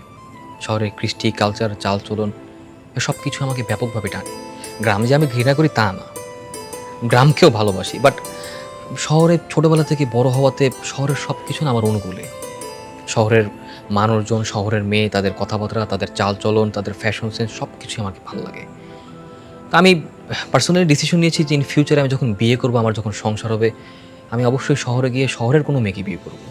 শহরের কৃষ্টি, কালচার, চালচলন সব কিছু আমাকে ব্যাপকভাবে টানে। গ্রাম যে আমি ঘৃণা করি তা না, গ্রামকেও ভালোবাসি, বাট শহরে ছোটোবেলা থেকে বড় হওয়াতে শহরের সব কিছু না আমার অনুকূলে। শহরের মানুষজন, শহরের মেয়ে, তাদের কথাবার্তা, তাদের চালচলন, তাদের ফ্যাশন সেন্স সব কিছুই আমাকে ভালো লাগে। তা আমি পার্সোনালি ডিসিশন নিয়েছি যে ইন ফিউচারে আমি যখন বিয়ে করবো, আমার যখন সংসার হবে, আমি অবশ্যই শহরে গিয়ে শহরের কোনো মেয়েকে বিয়ে করবো।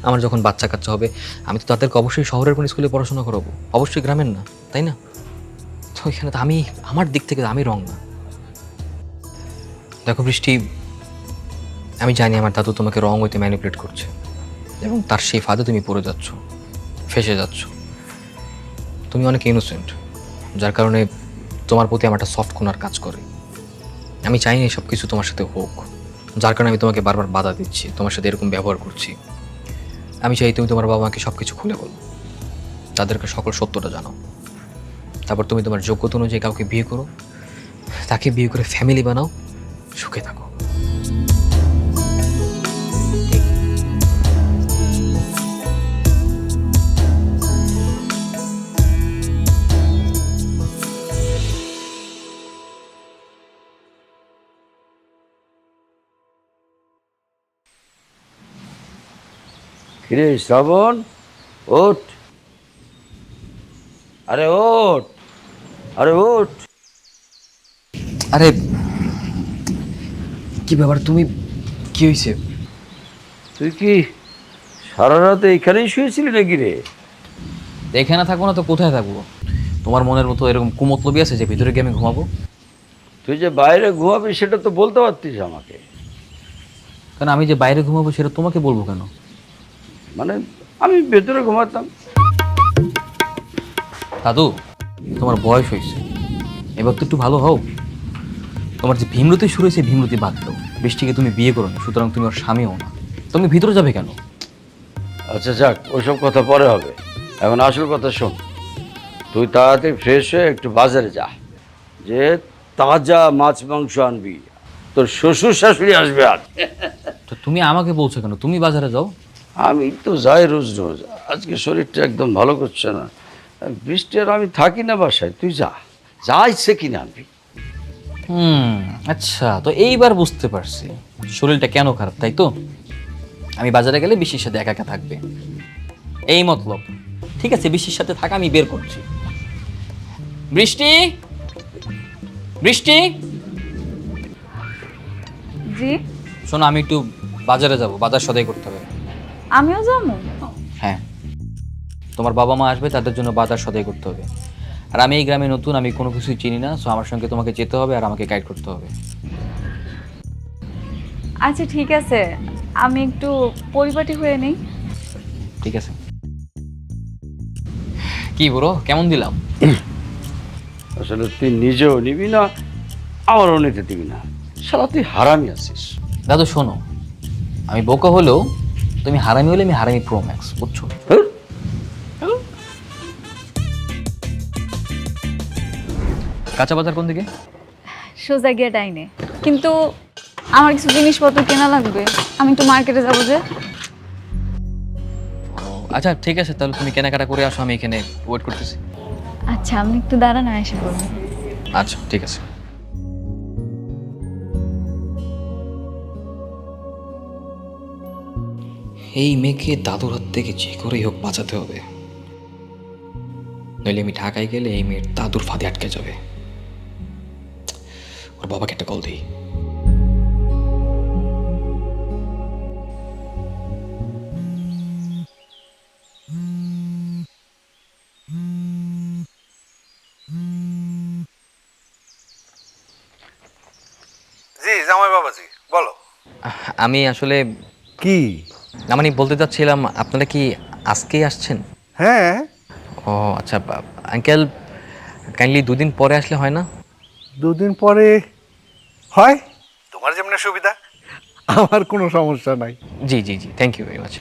আমার যখন বাচ্চা কাচ্চা হবে, আমি তো তাদেরকে অবশ্যই শহরের কোনো স্কুলে পড়াশোনা করাবো, অবশ্যই গ্রামের না, তাই না? তো এখানে তো আমি আমার দিক থেকে আমি রং না। দেখো বৃষ্টি, আমি জানি আমার দাদু তোমাকে রং হইতে ম্যানিপুলেট করছে এবং তার সেই ফাঁদে তুমি পড়ে যাচ্ছ, ফেসে যাচ্ছ। তুমি অনেক ইনোসেন্ট, যার কারণে তোমার প্রতি আমার একটা সফট কোনার কাজ করে। আমি চাই না সব কিছু তোমার সাথে হোক, যার কারণে আমি তোমাকে বারবার বাধা দিচ্ছি, তোমার সাথে এরকম ব্যবহার করছি। আমি চাই তুমি তোমার বাবা মাকে সব কিছু খুলে বলো, তাদেরকে সকল সত্যটা জানাও। তারপর তুমি তোমার যোগ্যতা অনুযায়ী কাউকে বিয়ে করো, তাকে বিয়ে করে ফ্যামিলি বানাও, সুখে থাকো। কিরে শ্রাবণ, ওঠ, আরে ওঠ, আরে ওঠ। আরে কি ব্যাপার, তুমি কি হয়েছে? তুই কি সারা রাত এইখানেই শুয়েছিলি নাকি রে? এখানে থাকবো না তো কোথায় থাকবো? তোমার মনের মতো এরকম কুমতলবি আছে যে ভিতরে গিয়ে আমি ঘুমাবো? তুই যে বাইরে ঘুমাবি সেটা তো বলতে পারতিস আমাকে। কারণ আমি যে বাইরে ঘুমাবো সেটা তোমাকে বলবো কেন? মানে আমি ভেতরে ঘুমাতাম। দাদু, তোমার বয়স হয়েছে, এবার তো একটু ভালো হও। তোমার যে ভীমরতি শুরু হয়েছে, ভীমরতি বাদ দাও। বৃষ্টিকে তুমি বিয়ে করো না, সুতরাং তুমি ওর স্বামীও না। তুমি ভিতরে যাবে কেন? আচ্ছা যাক, ওইসব কথা পরে হবে, এখন আসল কথা শোন। তুই তাড়াতাড়ি ফ্রেশ হয়ে একটু বাজারে যা, যে তাজা মাছ মাংস আনবি, তোর শ্বশুর শাশুড়ি আসবে আজ। তো তুমি আমাকে বলছো কেন? তুমি বাজারে যাও। আমি তো যাই রোজ রোজ, আজকে শরীরটা একদম ভালো করছে না। বৃষ্টি আর আমি থাকি না বাসায়, তুই যা, যা ইচ্ছে কিনে আনবি। আচ্ছা, তো এইবার বুঝতে পারছি শরীরটা কেন খারাপ, তাই তো? আমি বাজারে গেলে বৃষ্টির সাথে একা একা থাকবে, এই মতলব। ঠিক আছে, বৃষ্টির সাথে থাকা আমি বের করছি। বৃষ্টি, বৃষ্টি, জি, শোনো, আমি একটু বাজারে যাব, বাজার সদাই করতে হবে। আমিও যাবো। হ্যাঁ, তোমার বাবা মা আসবে, তাদের জন্য বাজার সদাই করতে হবে। আর আমি এই গ্রামে নতুন, আমি কোনো কিছুই চিনি না, সো আমার সঙ্গে তোমাকে যেতে হবে আর আমাকে গাইড করতে হবে। আচ্ছা ঠিক আছে, আমি একটু পরিপাটি হয়ে নেই। ঠিক আছে। কি বড়, কেমন দিলাম? আসলে তুই নিজেও নিবি না, আমারও নিতে দিবি না, সারা তুই হারামি আছিস। দাদু শোনো, আমি বোকা হলেও তুমি হারামি হলে আমি হারামি প্রো ম্যাক্স, বুঝছো? হ্যাঁ? কাঁচা বাজার কোন দিকে? সোজা গিয়ে ডাইনে। কিন্তু আমার কিছু জিনিসপত্র কেনা লাগবে, আমি একটু মার্কেটে যাবো যে। আচ্ছা ঠিক আছে, তাহলে তুমি কেনাকাটা করে আসো, আমি এখানে ওয়েট করতেছি। আচ্ছা, আমি একটু দাঁড়ান, এসে করবো। আচ্ছা ঠিক আছে। এই মেয়েকে দাদুর হাত থেকে যে করেই হোক বাঁচাতে হবে, নইলে আমি ঢাকায় গেলে এই মেয়ের দাদুর ফাঁদে আটকে যাবে। ওর বাবাকে একটা কল দিই। জি জামাই বাবাজি, বলো। আমি আসলে কি? মানে বলতে চাচ্ছিলাম, আপনারা কি আজকেই আসছেন? হ্যাঁ, ও আচ্ছা, আঙ্কেল কাইন্ডলি দুদিন পরে আসলে হয় না? দুদিন পরে হয়, তোমার যেমন সুবিধা, আমার কোনো সমস্যা নাই। জি জি জি, থ্যাংক ইউ ভেরি মাচ।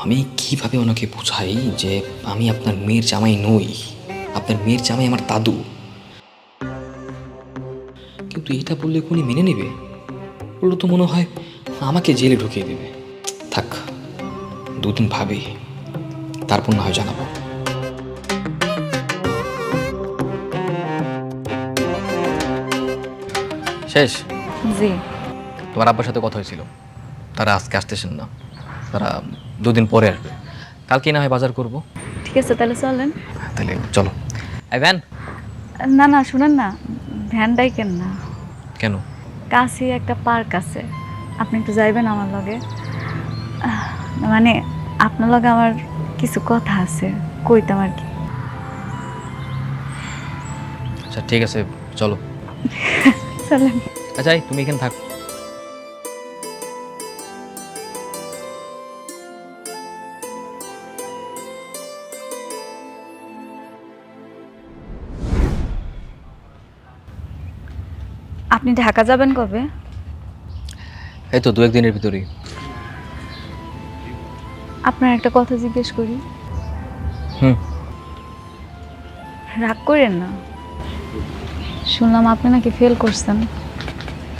আমি কিভাবে ওনাকে বোঝাই যে আমি আপনার মেয়ের জামাই নই, আপনার মেয়ের জামাই আমার দাদু? কিন্তু এটা বললে উনি মেনে নেবে? বললো তো মনে হয় আমাকে জেলে ঢুকিয়ে দেবে। থাক, দুদিন ভাবি, তারপর না হয় জানাবো। শেষ? জি। তোমার আব্বার সাথে কথা হয়েছিল, তারা আজকে আসতেছেন না, তারা দুদিন পরে আসবে। কালকে না হয় বাজার করব। ঠিক আছে, তাহলে চলেন। তাহলে চলো। এই ভ্যান? না না, শুনেন না, ভ্যান ডাইকেন না। কেন? কাছে একটা পার্ক আছে, আপনি একটু যাইবেন আমার লগে? মানে আপনার লগে আমার কিছু কথা আছে, কইতাম আর কি। আচ্ছা ঠিক আছে, চলো। চলেন। আচ্ছা তুমি এখানে থাকো। আপনি ঢাকা যাবেন কবে? এই তো 2-1 দিনের ভিতরেই। আপনার একটা কথা জিজ্ঞেস করি? হুম। রাগ করেন না। শুনলাম আপনি নাকি ফেল করছেন,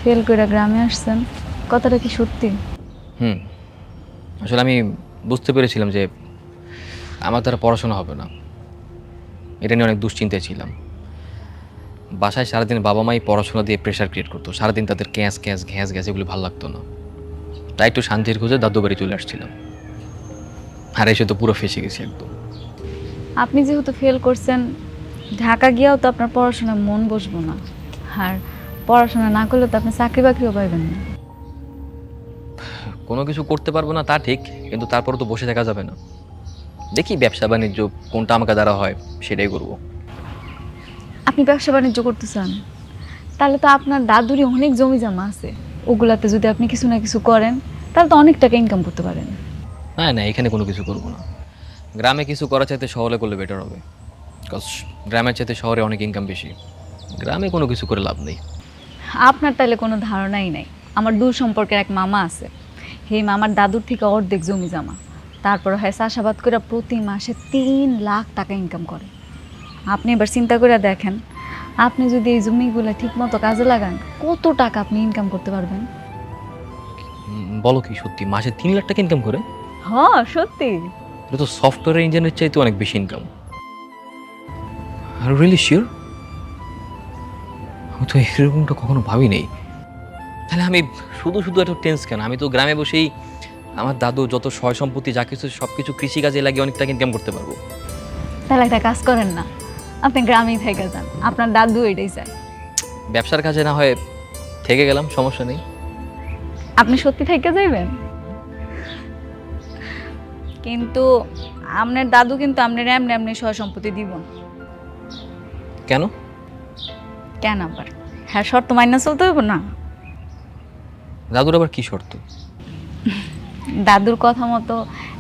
ফেল করে গ্রামে আসছেন, কথাটা কি সত্যি? হুম, আসলে আমি বুঝতে পেরেছিলাম যে আমার দ্বারা পড়াশোনা হবে না, এটা নিয়ে অনেক দুশ্চিন্তায় ছিলাম। বাসায় সারাদিন বাবা মাই পড়াশোনা দিয়ে প্রেশার ক্রিয়েট করতো, সারাদিন তাদের ক্যাঁচ ক্যাঁচ ঘ্যাঁচ ঘ্যাঁচ এগুলো ভালো লাগতো না। তাই একটু শান্তির খোঁজে দাদু বাড়ি চলে আসছিলাম, আর এসে তো পুরো ফেসে গেছি একদম। আপনি যেহেতু ফেল করছেন, ঢাকা গিয়েও তো আপনার পড়াশোনায় মন বসবো না, আর পড়াশোনা না করলে তো আপনি চাকরি বাকরিও পাইবেন না। কোনো কিছু করতে পারবো না তা ঠিক, কিন্তু তারপরে তো বসে থাকা যাবে না। দেখি ব্যবসা বাণিজ্য কোনটা আমাকে দ্বারা হয় সেটাই করবো। আপনি ব্যবসা বাণিজ্য করতে চান, তাহলে তো আপনার দাদুরই অনেক জমি জমা আছে, ওগুলাতে যদি আপনি কিছু না কিছু করেন তাহলে তো অনেক টাকা ইনকাম করতে পারেন। না না, এখানে কোনো কিছু করবো না। গ্রামে কিছু করা চাইতে শহরে করলে বেটার হবে, বিকজ গ্রামের চাইতে শহরে অনেক ইনকাম বেশি। গ্রামে কোনো কিছু করে লাভ নেই। আপনার তাহলে কোনো ধারণাই নাই। আমার দূর সম্পর্কের এক মামা আছে, সেই মামার দাদুর থেকে অর্ধেক জমি জমা, তারপর হয় চাষাবাদ করে প্রতি মাসে 3 লাখ টাকা ইনকাম করে। আপনি এবার চিন্তা করে দেখেন, আপনি যদি এই জমিগুলো ঠিক মতো কাজে লাগান, কত টাকা আপনি ইনকাম করতে পারবেন। বলো কি সত্যি মাসে 3 লাখ টাকা ইনকাম করে? হ্যাঁ সত্যি। এটা তো সফটওয়্যার ইঞ্জিনিয়ারের চাইতে অনেক বেশি ইনকাম। Are really sure? আমি তো এরকমটা কখনো ভাবি নেই। তাহলে আমি শুধু শুধু এত টেন্স কেন? আমি তো গ্রামে বসেই আমার দাদু যত সয় সম্পত্তি যা কিছু সব কিছু কৃষিকাজে লাগিয়ে অনেক টাকা ইনকাম করতে পারবো। তাহলে একটা কাজ করেন না, আপনি গ্রামেই থেকে যান, আপনার দাদু এটাই চায়। ব্যবসার কাজে না হয় থেকে গেলাম, সমস্যা নেই। আপনি সত্যি থেকে যাইবেন? কিন্তু আপনার দাদু কিন্তু আপনার এমনি এমনি সয় সম্পত্তি দিব না। কেন? কেন আবার? হ্যাঁ, শর্ত মাইনা চলতে হইব না? দাদুর আবার কি শর্ত? দাদুর কথা মতো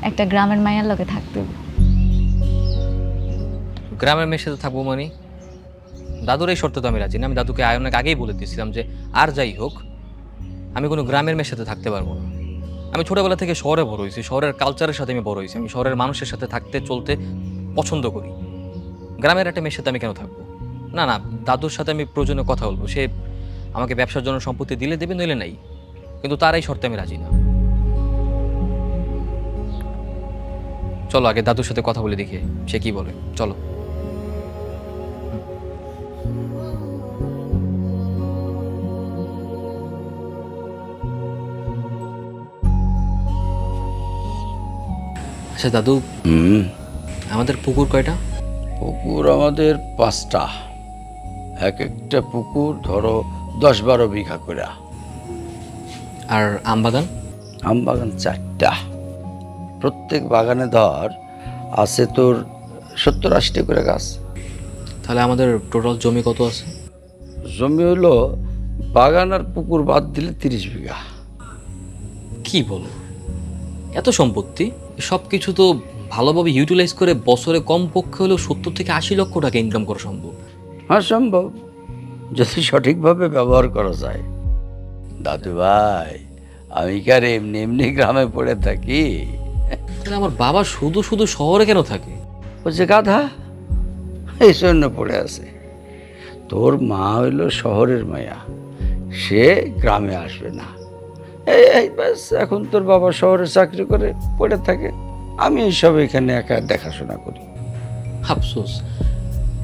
একটা গ্রামের মায়ের লগে থাকতে হইব। গ্রামের মেয়ের সাথে থাকবো মানে? দাদুর এই শর্ত তো আমি রাজি না। আমি দাদুকে অনেক আগেই বলে দিয়েছিলাম যে আর যাই হোক আমি কোনো গ্রামের মেয়ের সাথে থাকতে পারবো না। আমি ছোটোবেলা থেকে শহরে বড় হয়েছি, শহরের কালচারের সাথে আমি বড় হয়েছি, আমি শহরের মানুষের সাথে থাকতে চলতে পছন্দ করি। গ্রামের একটা মেয়ের সাথে আমি কেন থাকবো? না না, দাদুর সাথে আমি প্রয়োজনে কথা বলবো, সে আমাকে ব্যবসার জন্য সম্পত্তি দিলে দেবে, নইলে নাই, কিন্তু তার এই শর্তে আমি রাজি না। চলো আগে দাদুর সাথে কথা বলে দেখি সে কি বলে, চলো। আচ্ছা দাদু, আমাদের পুকুর কয়টা? পুকুর আমাদের 5টা, এক একটা পুকুর ধরো 10-12 বিঘা করে। আর আম বাগান? আম বাগান 4টা, প্রত্যেক বাগানে ধর আছে তোর 70-80টা করে গাছ। তাহলে আমাদের টোটাল জমি কত আছে? জমি হলো বাগান আর পুকুর বাদ দিলে 30 বিঘা। কি বলো, এত সম্পত্তি! সব কিছু তো ভালোভাবে ইউটিলাইজ করে বছরে কমপক্ষে হলেও 70 থেকে 80 লক্ষ টাকা ইনকাম করা সম্ভব। হ্যাঁ সম্ভব, যদি সঠিকভাবে ব্যবহার করা যায়। দাদু ভাই, আমি কি আর এমনি এমনি গ্রামে পড়ে থাকি? তাহলে আমার বাবা শুধু শুধু শহরে কেন থাকে? ও যে গাধা, এই জন্য পড়ে আছে। তোর মা হইল শহরের মায়া, সে গ্রামে আসবে না। এই এই ব্যাস, এখন তোর বাবা শহরে চাকরি করে পড়ে থাকে, আমি এইসব এখানে একা দেখাশোনা করি। আফসোস,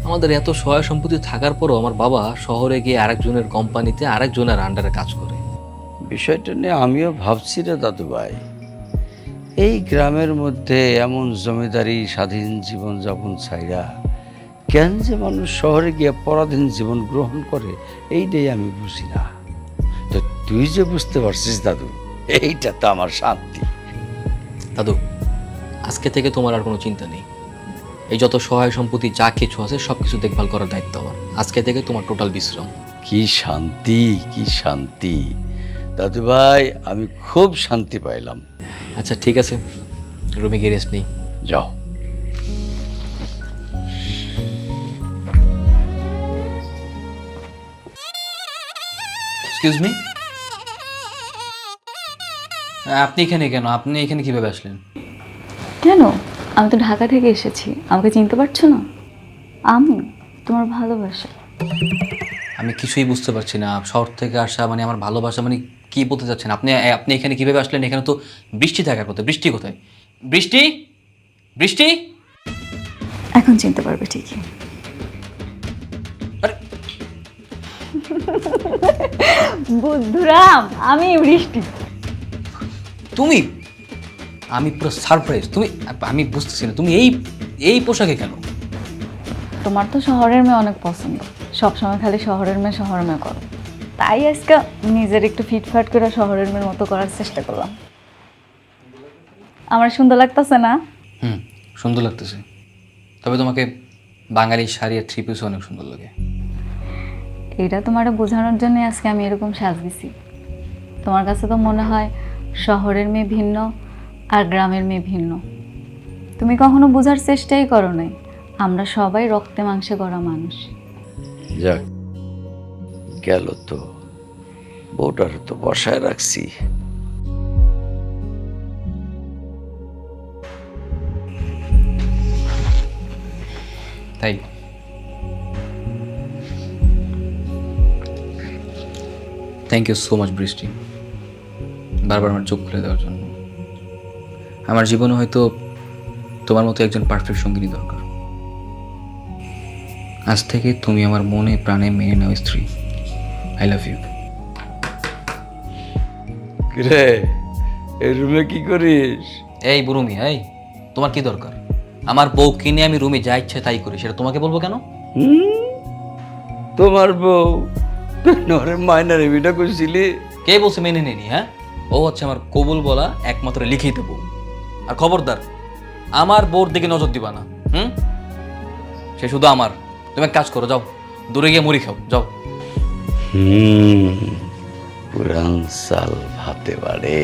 আমাদের এত সহায় সম্পত্তি থাকার পরও আমার বাবা শহরে গিয়ে আরেকজনের কোম্পানিতে আরেকজনের আন্ডারে কাজ করে। বিষয়টা নিয়ে আমিও ভাবছি রে দাদু ভাই, এই গ্রামের মধ্যে এমন জমিদারি স্বাধীন জীবনযাপন ছাইরা কেন যে মানুষ শহরে গিয়ে পরাধীন জীবন গ্রহণ করে, এইটাই আমি বুঝি না। তো তুই যে বুঝতে পারছিস দাদু, এইটা তো আমার শান্তি। দাদু, আজকে থেকে তোমার আর কোনো চিন্তা নেই। এই যত সহায় সম্পত্তি যা কিছু আছে সব কিছু দেখভাল করার দায়িত্ব আমার। আজকে থেকে তোমার টোটাল বিশ্রাম। কি শান্তি, কি শান্তি দাদু ভাই, আমি খুব শান্তি পাইলাম। আচ্ছা ঠিক আছে, রুমে গিয়ে রেস্ট নেই। যাও। এক্সকিউজ মি, আপনি এখানে কেন? আপনি এখানে কিভাবে আসলেন? কেন? আমি তো ঢাকা থেকে এসেছি, আমাকে চিনতে পারছো না? আমি তোমার ভালোবাসা। আমি কিছুই বুঝতে পারছি না। শহর থেকে আসা মানে আমার ভালোবাসা মানে কি বলতে চাচ্ছেন আপনি? আপনি এখানে কিভাবে আসলেন? এখানে তো বৃষ্টি থাকার কথা। বৃষ্টি কোথায়? বৃষ্টি, বৃষ্টি। এখন চিনতে পারবে ঠিকই। আরে বুদ্ধুরাম, আমি বৃষ্টি। তুমি? আমি পুরো সারপ্রাইজ। তুমি, আমি বুঝতেছি না তুমি এই এই পোশাকে কেন? তোমার তো শহরের মেয়ে অনেক পছন্দ, সবসময় খালি শহরের মেয়ে শহরের মেয়ে করো, তাই আজকে নিজের একটু ফিটফাট করে শহরের মেয়ের মতো করার চেষ্টা করলাম। আমার সুন্দর লাগতেছে না? হুম, সুন্দর লাগতেছে। তবে তোমাকে বাঙালি শাড়ি আর থ্রি পিসও অনেক সুন্দর লাগে। এটা তোমার বোঝানোর জন্য আজকে আমি এরকম সাজতেছি। তোমার কাছে তো মনে হয় শহরের মেয়ে ভিন্ন আর গ্রামের মেয়ে ভিন্ন। তুমি কখনো বোঝার চেষ্টাই করো নাই, আমরা সবাই রক্তে মাংসে গড়া মানুষ। যাক, গেল তো, বউটার তো বসায় রাখছি। তাই থ্যাংক ইউ সো মাচ বৃষ্টি, বারবার আমার চোখ খুলে দেওয়ার জন্য। আমার জীবনে হয়তো তোমার মতো একজন পারফেক্ট সঙ্গিনী দরকার। আজ থেকে তুমি আমার মনে প্রাণে মেনে নাও স্ত্রী। I love you. রে, এই রুমে কি করিস? এই বুরুমি, এই তোমার কি দরকার? আমার বউ কিনে আমি রুমে যা ইচ্ছে তাই করি, সেটা তোমাকে বলবো কেন? তোমার বউ নরে মাইনারে বিটা করছিলি? কে বলছে মেনে নেনি? হ্যাঁ, ও হচ্ছে আমার কবুল বলা একমাত্র লিখিত বউ। আর খবরদার আমার বউর দিকে নজর দিবা না। সে শুধু আমার। তুমি এক কাজ করো, যাও দূরে গিয়ে মুড়ি খাও, যাও। পুরান সাল ভাতে বাড়ে।